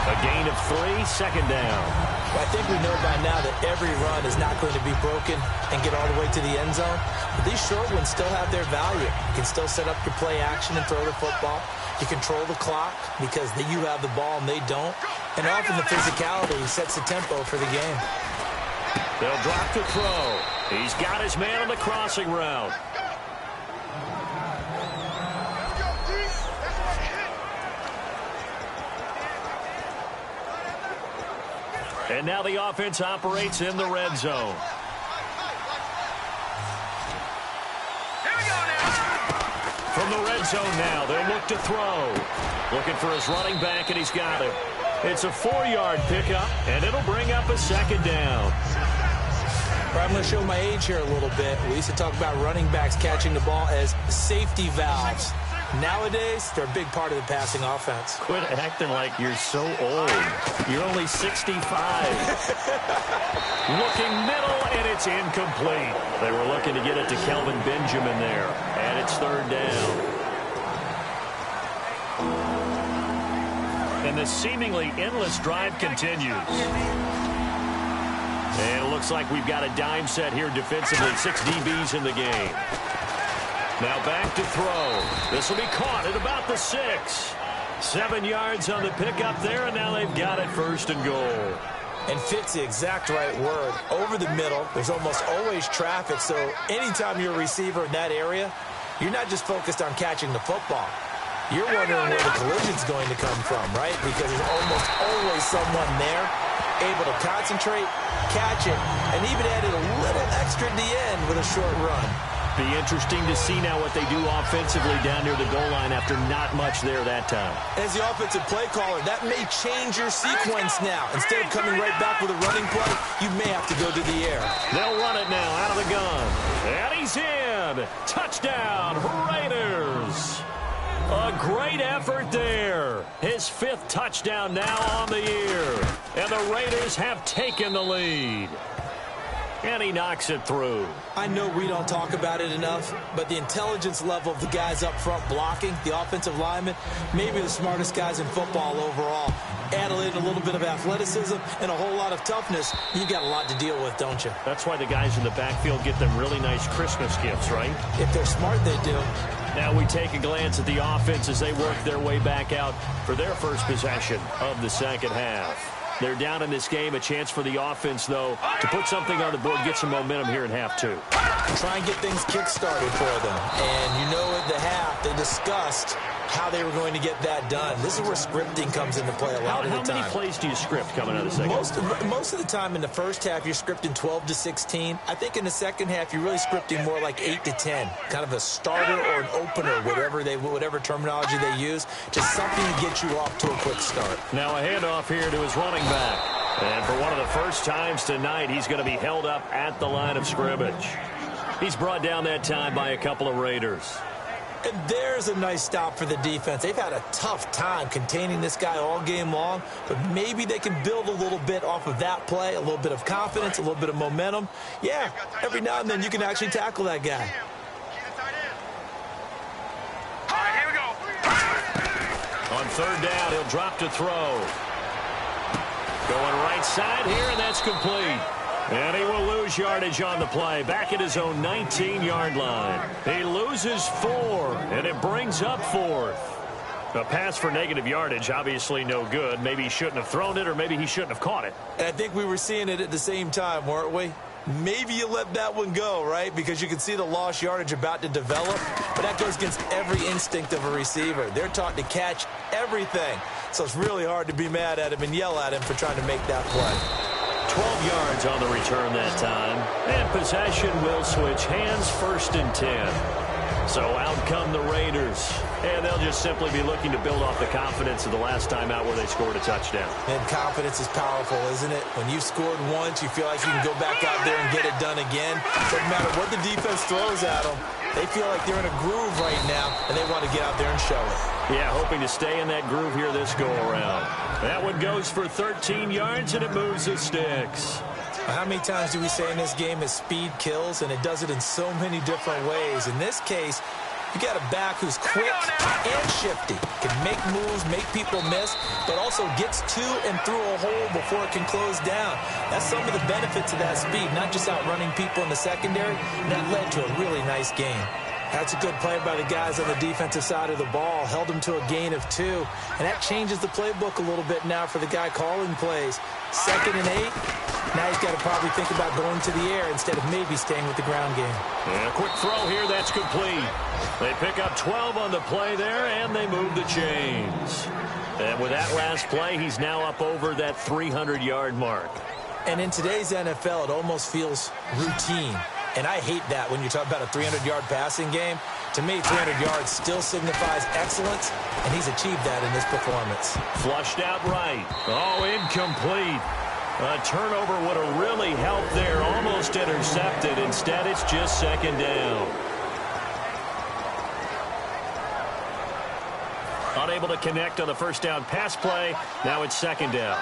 A gain of 3, second down. Well, I think we know by now that every run is not going to be broken and get all the way to the end zone. But these short ones still have their value. You can still set up your play action and throw the football. You control the clock because you have the ball and they don't. And often the physicality sets the tempo for the game. They'll drop to throw. He's got his man on the crossing route. And now the offense operates in the red zone. From the red zone now, they'll look to throw. Looking for his running back, and he's got it. It's a 4-yard pickup, and it'll bring up a second down. I'm going to show my age here a little bit. We used to talk about running backs catching the ball as safety valves. Nowadays, they're a big part of the passing offense. Quit acting like you're so old. You're only 65. Looking middle, and it's incomplete. They were looking to get it to Kelvin Benjamin there, and it's third down. And the seemingly endless drive continues. And it looks like we've got a dime set here defensively. 6 DBs in the game. Now back to throw. This will be caught at about the 6. 7 yards on the pickup there, and now they've got it 1st and goal. And fit's the exact right word. Over the middle, there's almost always traffic, so anytime you're a receiver in that area, you're not just focused on catching the football. You're wondering where the collision's going to come from, right? Because there's almost always someone there able to concentrate, catch it, and even added a little extra at the end with a short run. Be interesting to see now what they do offensively down near the goal line after not much there that time. As the offensive play caller, that may change your sequence now. Instead of coming right back with a running play, you may have to go to the air. They'll run it now out of the gun. And he's in. Touchdown, Raiders. A great effort there. His 5th touchdown now on the year. And the Raiders have taken the lead. And he knocks it through. I know we don't talk about it enough, but the intelligence level of the guys up front blocking, the offensive linemen, maybe the smartest guys in football overall. Add in a little bit of athleticism and a whole lot of toughness. You got a lot to deal with, don't you? That's why the guys in the backfield get them really nice Christmas gifts, right? If they're smart, they do. Now we take a glance at the offense as they work their way back out for their first possession of the second half. They're down in this game. A chance for the offense, though, to put something on the board, get some momentum here in half 2. Try and get things kick-started for them. And you know at the half, they discussed how they were going to get that done. This is where scripting comes into play a lot of the time. How many plays do you script coming out of the second half? Most of the time in the first half, you're scripting 12 to 16. I think in the second half, you're really scripting more like 8 to 10. Kind of a starter or an opener, whatever terminology they use. Just something to get you off to a quick start. Now a handoff here to his running back. And for one of the first times tonight, he's going to be held up at the line of scrimmage. He's brought down that time by a couple of Raiders. And there's a nice stop for the defense. They've had a tough time containing this guy all game long, but maybe they can build a little bit off of that play, a little bit of confidence, a little bit of momentum. Yeah, every now and then you can actually tackle that guy. All right, here we go. On 3rd down, he'll drop to throw. Going right side here, and that's complete. And he will lose yardage on the play, back at his own 19-yard line. He loses 4, and it brings up 4th. A pass for negative yardage, obviously no good. Maybe he shouldn't have thrown it, or maybe he shouldn't have caught it. And I think we were seeing it at the same time, weren't we? Maybe you let that one go, right? Because you can see the lost yardage about to develop. But that goes against every instinct of a receiver. They're taught to catch everything. So it's really hard to be mad at him and yell at him for trying to make that play. 12 yards on the return that time. And possession will switch hands, 1st and 10. So out come the Raiders. And they'll just simply be looking to build off the confidence of the last time out where they scored a touchdown. And confidence is powerful, isn't it? When you've scored once, you feel like you can go back out there and get it done again. Doesn't matter what the defense throws at them. They feel like they're in a groove right now, and they want to get out there and show it. Yeah, hoping to stay in that groove here this go-around. That one goes for 13 yards, and it moves the sticks. How many times do we say in this game that speed kills, and it does it in so many different ways? In this case, you got a back who's quick and shifty, can make moves, make people miss, but also gets to and through a hole before it can close down. That's some of the benefits of that speed, not just outrunning people in the secondary. That led to a really nice game. That's a good play by the guys on the defensive side of the ball. Held them to a gain of 2. And that changes the playbook a little bit now for the guy calling plays. 2nd and 8. Now he's got to probably think about going to the air instead of maybe staying with the ground game. And a quick throw here, that's complete. They pick up 12 on the play there, and they move the chains. And with that last play, he's now up over that 300-yard mark. And in today's NFL, it almost feels routine. And I hate that when you talk about a 300-yard passing game. To me, 300 yards still signifies excellence, and he's achieved that in this performance. Flushed out right. Oh, incomplete. A turnover would have really helped there. Almost intercepted. Instead, it's just 2nd down. Unable to connect on the 1st down pass play. Now it's 2nd down.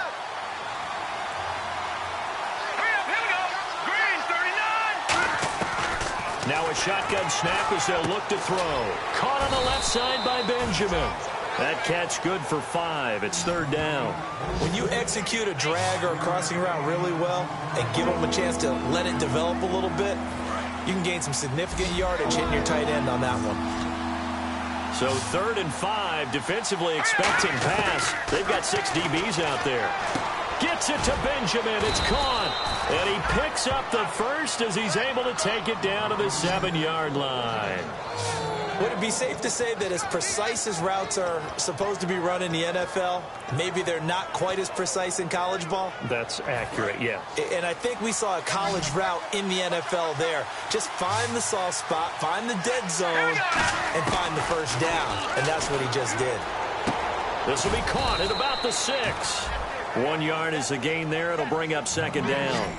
Now a shotgun snap as they'll look to throw. Caught on the left side by Benjamin. That catch good for 5. It's 3rd down. When you execute a drag or a crossing route really well and give them a chance to let it develop a little bit, you can gain some significant yardage hitting your tight end on that one. So 3rd and 5, defensively expecting pass. They've got 6 DBs out there. Gets it to Benjamin. It's caught. And he picks up the first as he's able to take it down to the 7-yard line. Would it be safe to say that as precise as routes are supposed to be run in the NFL, maybe they're not quite as precise in college ball? That's accurate, yeah. And I think we saw a college route in the NFL there. Just find the soft spot, find the dead zone, and find the first down. And that's what he just did. This will be caught at about the 6. 1 yard is the gain there. It'll bring up 2nd down.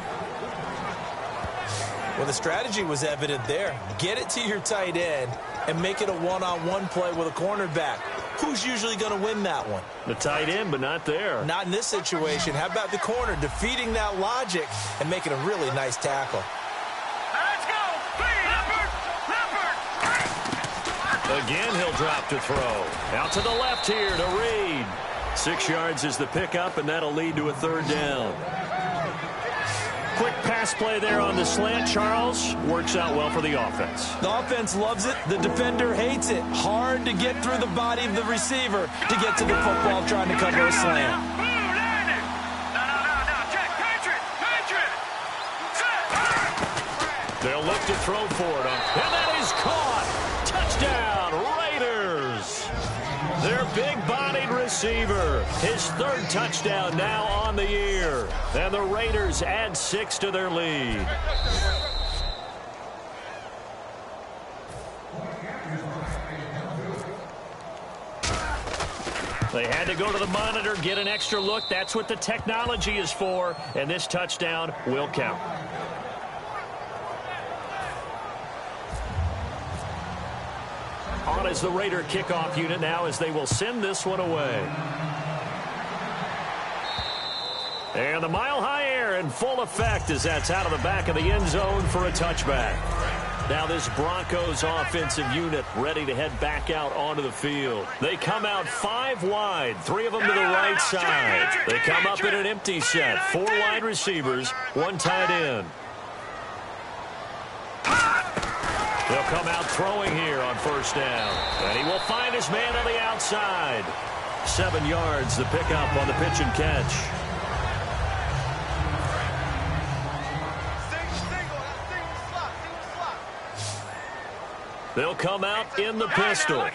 Well, the strategy was evident there. Get it to your tight end and make it a one-on-one play with a cornerback. Who's usually going to win that one? The tight end, but not there. Not in this situation. How about the corner defeating that logic and making a really nice tackle? Let's go! Leopard! Again, he'll drop to throw. Out to the left here to Reed. 6 yards is the pickup, and that'll lead to a 3rd down. Quick pass play there on the slant, Charles. Works out well for the offense. The offense loves it. The defender hates it. Hard to get through the body of the receiver to get to the football trying to cover a slant. No, check, Patriot! Set! They'll look to throw for it. And that is caught. Touchdown, Raiders. Their big-bodied receiver. His 3rd touchdown now on the year. And the Raiders add 6 to their lead. They had to go to the monitor, get an extra look. That's what the technology is for. And this touchdown will count. On is the Raider kickoff unit now as they will send this one away. And the mile-high air in full effect as that's out of the back of the end zone for a touchback. Now this Broncos offensive unit ready to head back out onto the field. They come out 5 wide, 3 of them to the right side. They come up in an empty set, 4 wide receivers, 1 tight end. They'll come out throwing here on 1st down. And he will find his man on the outside. 7 yards, the pickup on the pitch and catch. They'll come out in the pistol. Off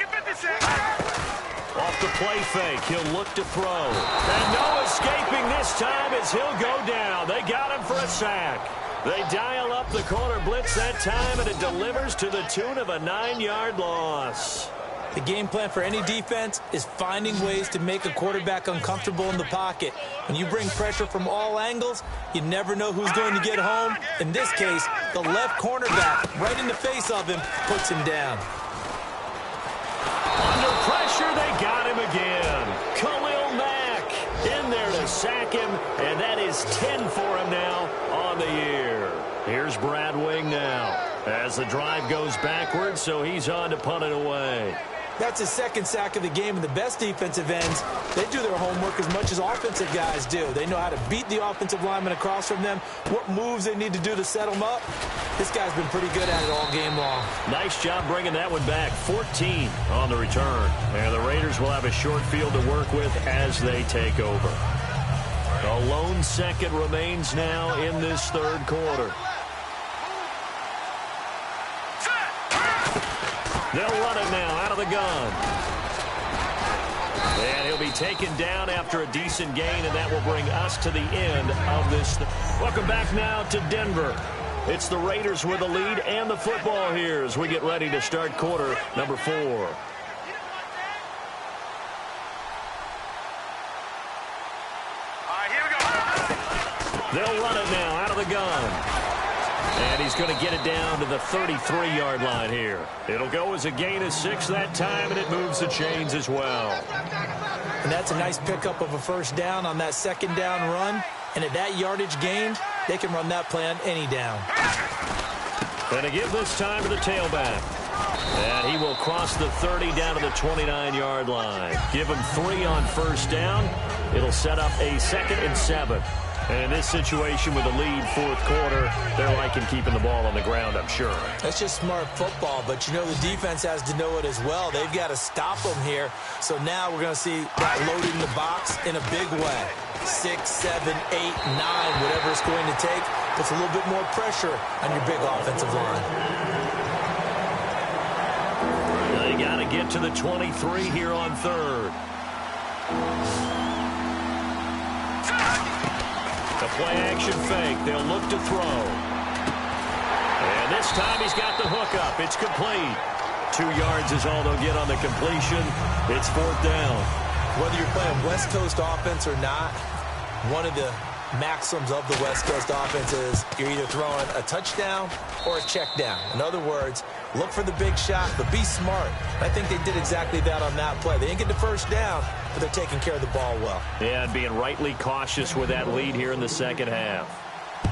the play fake, he'll look to throw. And no escaping this time as he'll go down. They got him for a sack. They dial up the corner blitz that time, and it delivers to the tune of a 9-yard loss. The game plan for any defense is finding ways to make a quarterback uncomfortable in the pocket. When you bring pressure from all angles, you never know who's going to get home. In this case, the left cornerback, right in the face of him, puts him down. Under pressure, they got him again. Khalil Mack in there to sack him, and that is 10 for him now on the year. Here's Brad Wing now as the drive goes backwards, so he's on to punt it away. That's his 2nd sack of the game, and the best defensive ends, they do their homework as much as offensive guys do. They know how to beat the offensive lineman across from them, what moves they need to do to set them up. This guy's been pretty good at it all game long. Nice job bringing that one back. 14 on the return. And the Raiders will have a short field to work with as they take over. A lone second remains now in this 3rd quarter. They'll run it now out of the gun. And he'll be taken down after a decent gain, and that will bring us to the end of this. Welcome back now to Denver. It's the Raiders with the lead and the football here as we get ready to start quarter number 4. All right, here we go. They'll run it now out of the gun. And he's going to get it down to the 33-yard line here. It'll go as a gain of 6 that time, and it moves the chains as well. And that's a nice pickup of a 1st down on that 2nd down run. And at that yardage gained, they can run that play on any down. And to give this time to the tailback. And he will cross the 30 down to the 29-yard line. Give him 3 on 1st down. It'll set up a 2nd and 7. And in this situation with a lead, fourth quarter, they're liking keeping the ball on the ground, I'm sure. That's just smart football, but you know the defense has to know it as well. They've got to stop them here. So now we're going to see that loaded in the box in a big way. 6, 7, 8, 9, whatever it's going to take, puts a little bit more pressure on your big offensive line. They got to get to the 23 here on third. The play-action fake. They'll look to throw. And this time he's got the hook up. It's complete. 2 yards is all they'll get on the completion. It's fourth down. Whether you're playing West Coast offense or not, one of the maxims of the West Coast offense is you're either throwing a touchdown or a check down. In other words, look for the big shot, but be smart. I think they did exactly that on that play. They didn't get the first down, but they're taking care of the ball well. Yeah, and being rightly cautious with that lead here in the second half.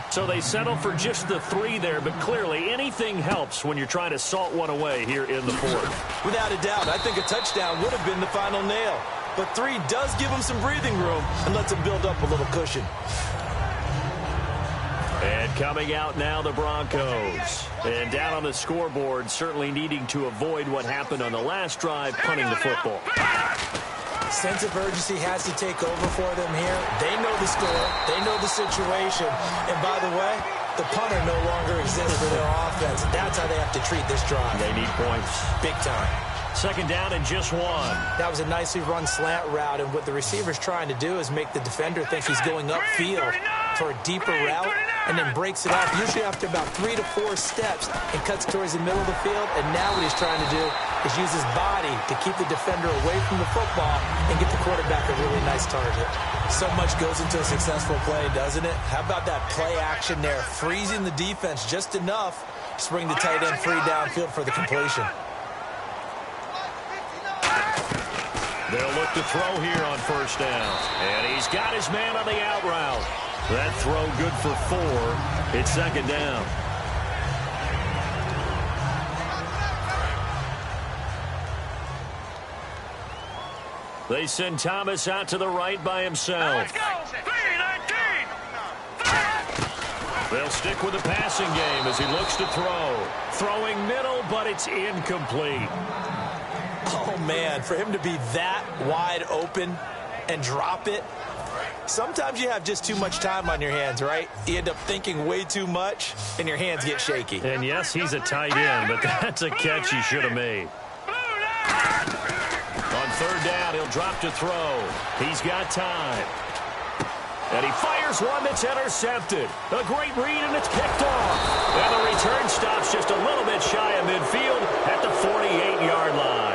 So they settle for just the 3 there, but clearly anything helps when you're trying to salt one away here in the fourth. Without a doubt, I think a touchdown would have been the final nail. But 3 does give them some breathing room and lets them build up a little cushion. And coming out now, the Broncos. And down on the scoreboard, certainly needing to avoid what happened on the last drive, punting the football. Sense of urgency has to take over for them here. They know the score. They know the situation. And by the way, the punter no longer exists for their offense. That's how they have to treat this drive. They need points. Big time. Second down and just 1. That was a nicely run slant route, and what the receiver's trying to do is make the defender think he's going upfield for a deeper route, and then breaks it off, usually after about 3 to 4 steps, and cuts towards the middle of the field. And now what he's trying to do is use his body to keep the defender away from the football and get the quarterback a really nice target. So much goes into a successful play, doesn't it? How about that play action there, freezing the defense just enough to bring the tight end free downfield for the completion. They'll look to throw here on first down. And he's got his man on the out route. That throw good for 4. It's second down. They send Thomas out to the right by himself. Let's go. 3-19. They'll stick with the passing game as he looks to throw. Throwing middle, but it's incomplete. Oh, man, for him to be that wide open and drop it, sometimes you have just too much time on your hands, right? You end up thinking way too much, and your hands get shaky. And yes, he's a tight end, but that's a catch he should have made. On third down, he'll drop to throw. He's got time. And he fires one that's intercepted. A great read, and it's kicked off. And the return stops just a little bit shy of midfield at the 48-yard line.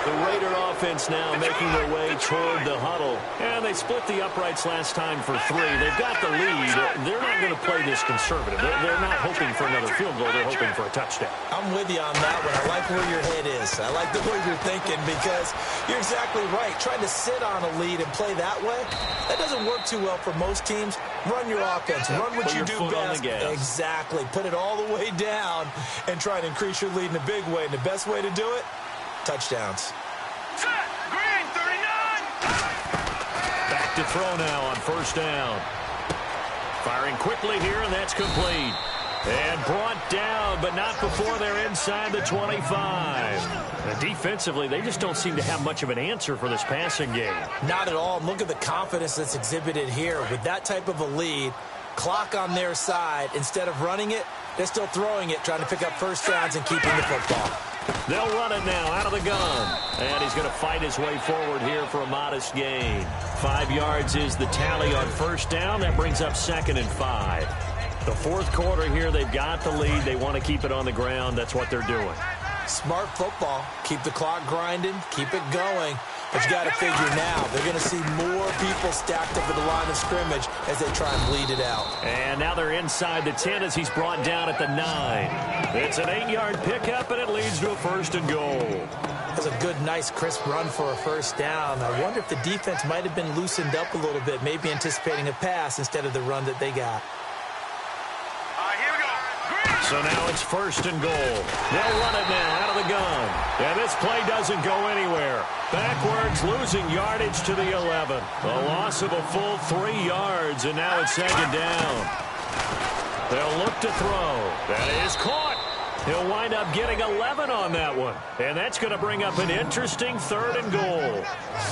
The Raider offense now making their way toward the huddle. And they split the uprights last time for 3. They've got the lead. They're not going to play this conservative. They're not hoping for another field goal. They're hoping for a touchdown. I'm with you on that one. I like where your head is. I like the way you're thinking because you're exactly right. Trying to sit on a lead and play that way, that doesn't work too well for most teams. Run your offense. Run what you do best. Exactly. Put it all the way down and try to increase your lead in a big way. And the best way to do it, touchdowns. Set. Green, 39. Back to throw now on first down. Firing quickly here, and that's complete. And brought down, but not before they're inside the 25. And defensively, they just don't seem to have much of an answer for this passing game. Not at all. Look at the confidence that's exhibited here. With that type of a lead, clock on their side, instead of running it, they're still throwing it, trying to pick up first downs and keeping the football. They'll run it now out of the gun. And he's going to fight his way forward here for a modest gain. 5 yards is the tally on first down. That brings up 2nd and 5. The fourth quarter here, they've got the lead. They want to keep it on the ground. That's what they're doing. Smart football. Keep the clock grinding. Keep it going. But you got to figure now, they're going to see more people stacked up at the line of scrimmage as they try and bleed it out. And now they're inside the 10 as he's brought down at the 9. It's an 8-yard pickup, and it leads to a 1st and goal. That's a good, nice, crisp run for a first down. I wonder if the defense might have been loosened up a little bit, maybe anticipating a pass instead of the run that they got. Here we go. Green. So now it's 1st and goal. They'll run it now out of the gun. And this play doesn't go anywhere. Backwards, losing yardage to the 11. A loss of a full 3 yards, and now it's 2nd down. They'll look to throw. That is caught. He'll wind up getting 11 on that one. And that's going to bring up an interesting 3rd and goal.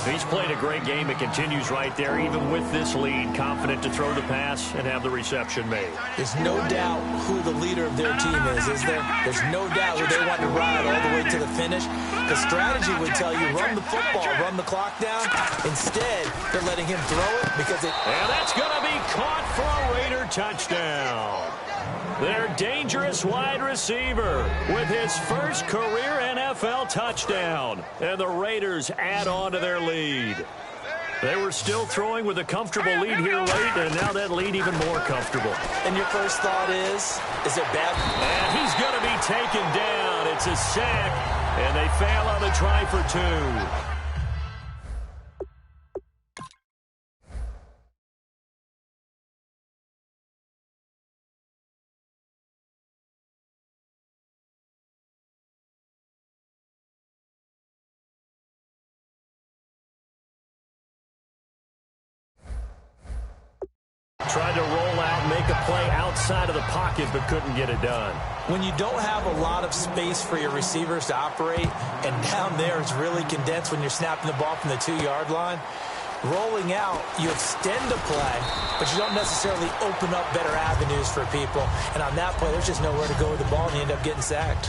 He's played a great game. It continues right there, even with this lead. Confident to throw the pass and have the reception made. There's no doubt who the leader of their team is there? There's no doubt who they want to ride all the way to the finish. The strategy would tell you, run the football, run the clock down. Instead, they're letting him throw it because it... And that's going to be caught for a Raider touchdown. Their dangerous wide receiver with his first career NFL touchdown. And the Raiders add on to their lead. They were still throwing with a comfortable lead here late, and now that lead even more comfortable. And your first thought is it bad? And he's going to be taken down. It's a sack, and they fail on the try for 2. Tried to roll out, make a play outside of the pocket, but couldn't get it done. When you don't have a lot of space for your receivers to operate, and down there it's really condensed when you're snapping the ball from the 2-yard line, rolling out, you extend the play, but you don't necessarily open up better avenues for people. And on that play, there's just nowhere to go with the ball, and you end up getting sacked.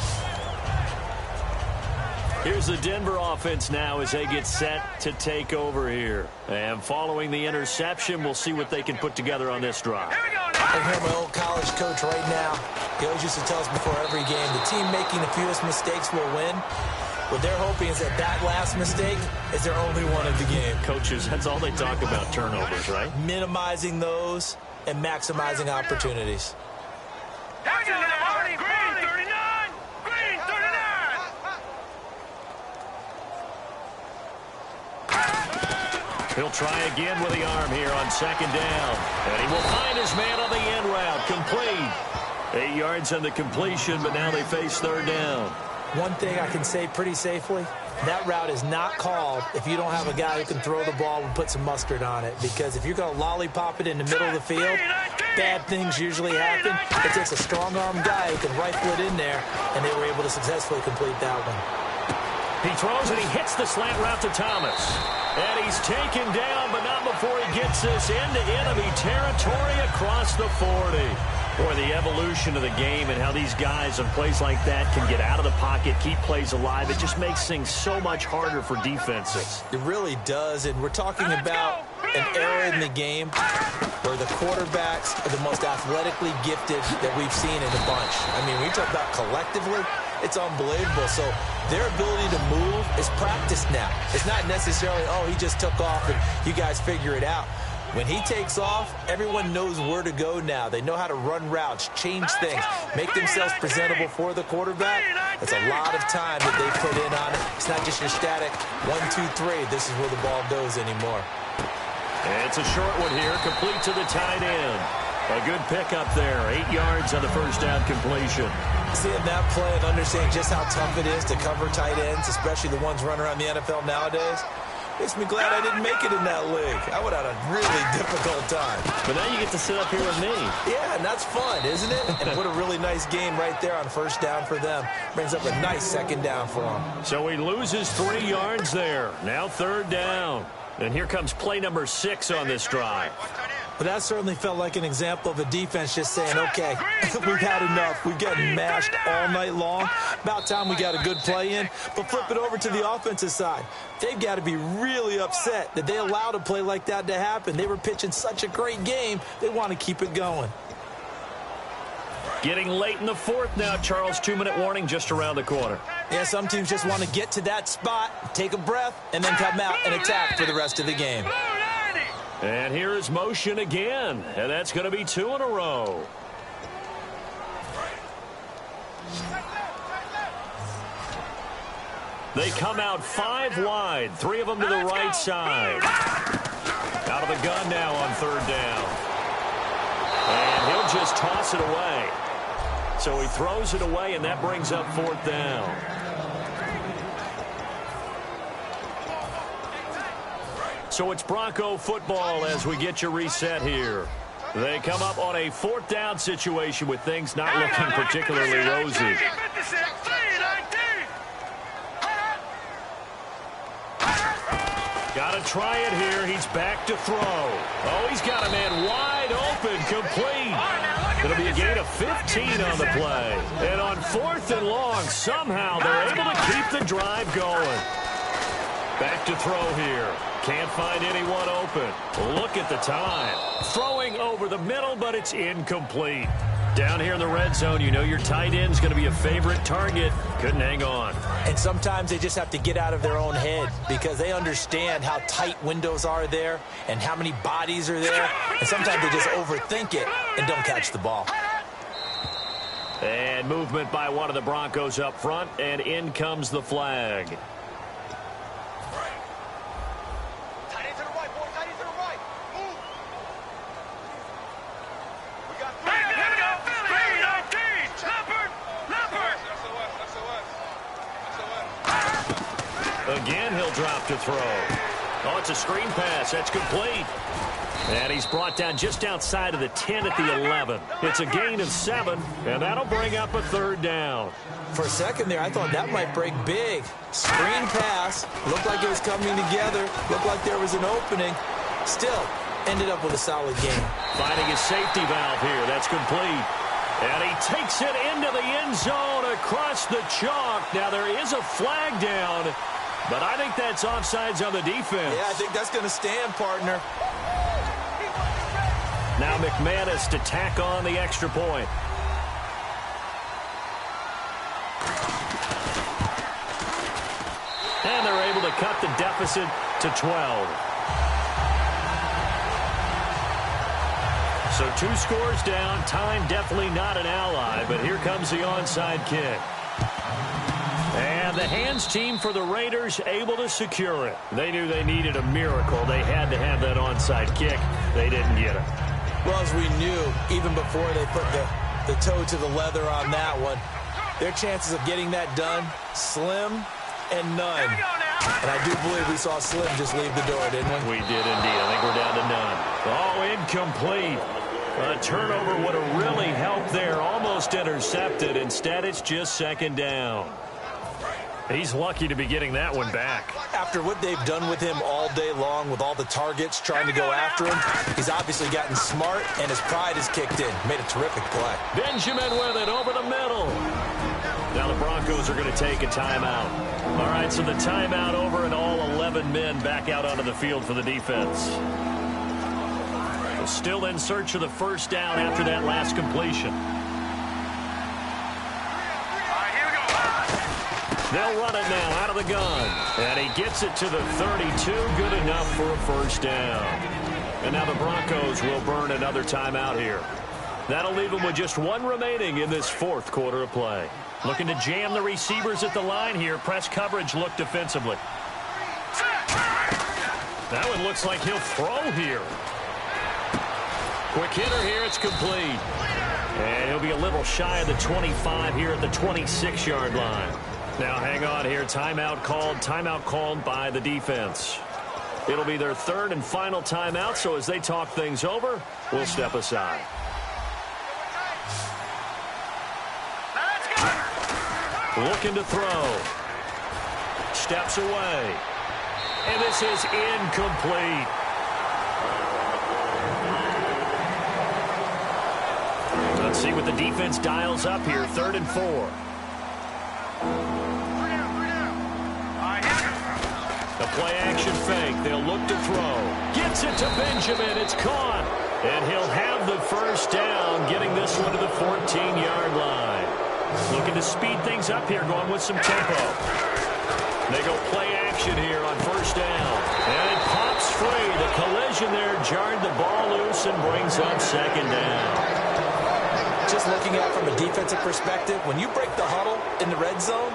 Here's the Denver offense now as they get set to take over here. And following the interception, we'll see what they can put together on this drive. I hear my old college coach right now. He always used to tell us before every game, the team making the fewest mistakes will win. What they're hoping is that last mistake is their only one of the game. Coaches, that's all they talk about, turnovers, right? Minimizing those and maximizing opportunities. He'll try again with the arm here on 2nd down. And he will find his man on the end route. Complete. 8 yards on the completion, but now they face 3rd down. One thing I can say pretty safely, that route is not called if you don't have a guy who can throw the ball and put some mustard on it. Because if you're going to lollipop it in the middle of the field, bad things usually happen. It takes a strong-arm guy who can rifle it in there, and they were able to successfully complete that one. He throws and he hits the slant route to Thomas. And he's taken down, but not before he gets this into enemy territory across the 40. Boy, the evolution of the game and how these guys on plays like that can get out of the pocket, keep plays alive, it just makes things so much harder for defenses. It really does, and we're talking about an era in the game where the quarterbacks are the most athletically gifted that we've seen in a bunch. I mean, when you talk about collectively, it's unbelievable. So their ability to move is practiced now. It's not necessarily, oh, he just took off and you guys figure it out. When he takes off, everyone knows where to go now. They know how to run routes, change things, make themselves presentable for the quarterback. It's a lot of time that they put in on it. It's not just your static 1, 2, 3. This is where the ball goes anymore. And it's a short one here, complete to the tight end. A good pickup there, 8 yards on the 1st down completion. Seeing that play and understanding just how tough it is to cover tight ends, especially the ones running around the NFL nowadays, makes me glad I didn't make it in that league. I would have had a really difficult time. But now you get to sit up here with me. Yeah, and that's fun, isn't it? And what a really nice game right there on 1st down for them. Brings up a nice 2nd down for them. So he loses 3 yards there. Now 3rd down. And here comes play number 6 on this drive. But that certainly felt like an example of a defense just saying, okay, we've had enough. We've gotten mashed all night long. About time we got a good play in. But flip it over to the offensive side. They've got to be really upset that they allowed a play like that to happen. They were pitching such a great game. They want to keep it going. Getting late in the 4th now, Charles. 2-minute warning just around the corner. Yeah, some teams just want to get to that spot, take a breath, and then come out and attack for the rest of the game. And here is motion again, and that's going to be 2 in a row. They come out 5 wide, 3 of them to the right side. Out of the gun now on 3rd down. And he'll just toss it away. So he throws it away, and that brings up 4th down. So it's Bronco football as we get you reset here. They come up on a 4th down situation with things not looking particularly rosy. Got to try it here. He's back to throw. Oh, he's got a man wide open, complete. It'll be a gain of 15 on the play. And on 4th and long, somehow they're able to keep the drive going. Back to throw here. Can't find anyone open. Look at the time. Throwing over the middle, but it's incomplete. Down here in the red zone, you know your tight end's going to be a favorite target. Couldn't hang on. And sometimes they just have to get out of their own head because they understand how tight windows are there and how many bodies are there. And sometimes they just overthink it and don't catch the ball. And movement by one of the Broncos up front, and in comes the flag. Again, he'll drop to throw. Oh, it's a screen pass. That's complete. And he's brought down just outside of the 10 at the 11. It's a gain of 7, and that'll bring up a 3rd down. For a second there, I thought that might break big. Screen pass. Looked like it was coming together. Looked like there was an opening. Still, ended up with a solid game. Finding his safety valve here. That's complete. And he takes it into the end zone across the chalk. Now, there is a flag down. But I think that's offsides on the defense. Yeah, I think that's going to stand, partner. Now McManus to tack on the extra point. And they're able to cut the deficit to 12. So 2 scores down. Time definitely not an ally, but here comes the onside kick. And the hands team for the Raiders able to secure it. They knew they needed a miracle. They had to have that onside kick. They didn't get it. Well, as we knew, even before they put the toe to the leather on that one, their chances of getting that done, slim and none. And I do believe we saw Slim just leave the door, didn't we? We did indeed. I think we're down to none. Oh, incomplete. A turnover would have really helped there. Almost intercepted. Instead, it's just 2nd down. He's lucky to be getting that one back. After what they've done with him all day long with all the targets trying to go after him, he's obviously gotten smart, and his pride has kicked in. Made a terrific play. Benjamin with it over the middle. Now the Broncos are going to take a timeout. All right, so the timeout over, and all 11 men back out onto the field for the defense. Still in search of the 1st down after that last completion. They'll run it now out of the gun. And he gets it to the 32. Good enough for a 1st down. And now the Broncos will burn another timeout here. That'll leave them with just 1 remaining in this 4th quarter of play. Looking to jam the receivers at the line here. Press coverage look defensively. That one looks like he'll throw here. Quick hitter here. It's complete. And he'll be a little shy of the 25 here at the 26-yard line. Now hang on here. Timeout called by the defense. It'll be their 3rd and final timeout, so as they talk things over, we'll step aside. Looking to throw. Steps away. And this is incomplete. Let's see what the defense dials up here. 3rd and 4. The play-action fake. They'll look to throw. Gets it to Benjamin. It's caught. And he'll have the 1st down, getting this one to the 14-yard line. Looking to speed things up here, going with some tempo. They go play-action here on 1st down. And it pops free. The collision there jarred the ball loose and brings up 2nd down. Just looking at it from a defensive perspective, when you break the huddle in the red zone,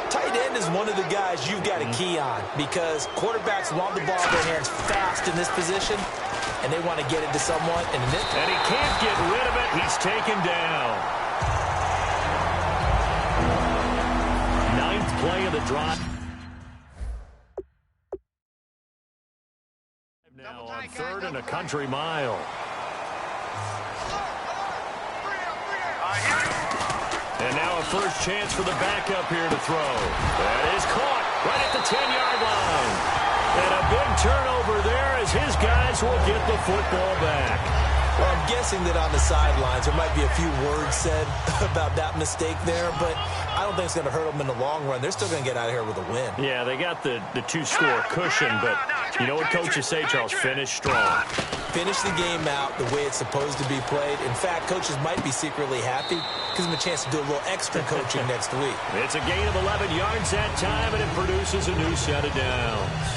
tight end is one of the guys you've got to key on because quarterbacks want the ball in their hands fast in this position, and they want to get it to someone. And he can't get rid of it. He's taken down. the drive. Now on 3rd and a country mile. And now a first chance for the backup here to throw. That is caught right at the 10-yard line. And a big turnover there as his guys will get the football back. Well, I'm guessing that on the sidelines there might be a few words said about that mistake there, but I don't think it's going to hurt them in the long run. They're still going to get out of here with a win. Yeah, they got the two-score cushion, but you know what coaches say, Charles? Finish strong. Finish the game out the way it's supposed to be played. In fact, coaches might be secretly happy. Gives them a chance to do a little extra coaching next week. It's a gain of 11 yards that time, and it produces a new set of downs.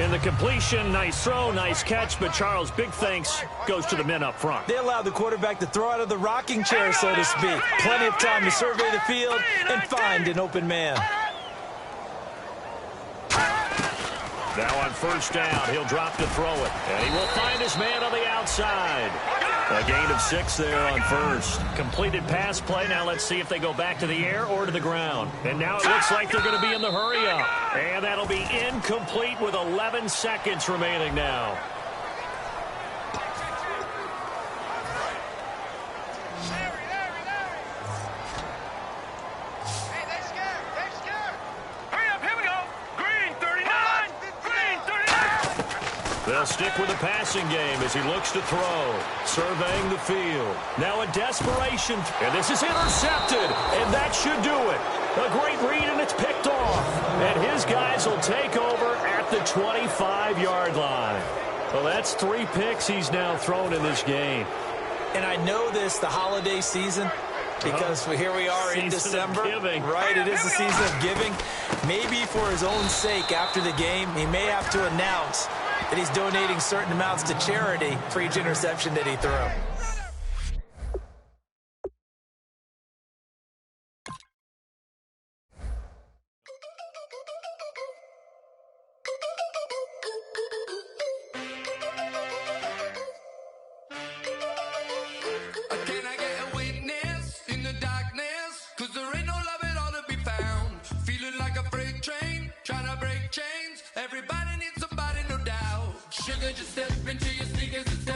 In the completion, nice throw, nice catch, but Charles, big thanks goes to the men up front. They allowed the quarterback to throw out of the rocking chair, so to speak. Plenty of time to survey the field and find an open man. Now on first down, he'll drop to throw it, and he will find his man on the outside. A gain of 6 there on first. Completed pass play. Now let's see if they go back to the air or to the ground. And now it looks like they're going to be in the hurry-up. And that'll be incomplete with 11 seconds remaining now. They'll stick with the passing game as he looks to throw. Surveying the field. Now a desperation. And this is intercepted. And that should do it. A great read, and it's picked off. And his guys will take over at the 25-yard line. Well, that's 3 picks he's now thrown in this game. And I know this, the holiday season, because here we are in December. Right, it is the season of giving. Maybe for his own sake after the game, he may have to announce that he's donating certain amounts to charity for each interception that he threw. Can I get a witness in the darkness? 'Cause there ain't no love at all to be found. Feeling like a freight train, trying to break chains. Everybody needs somebody, no doubt. Sugar, just step into your sneakers and step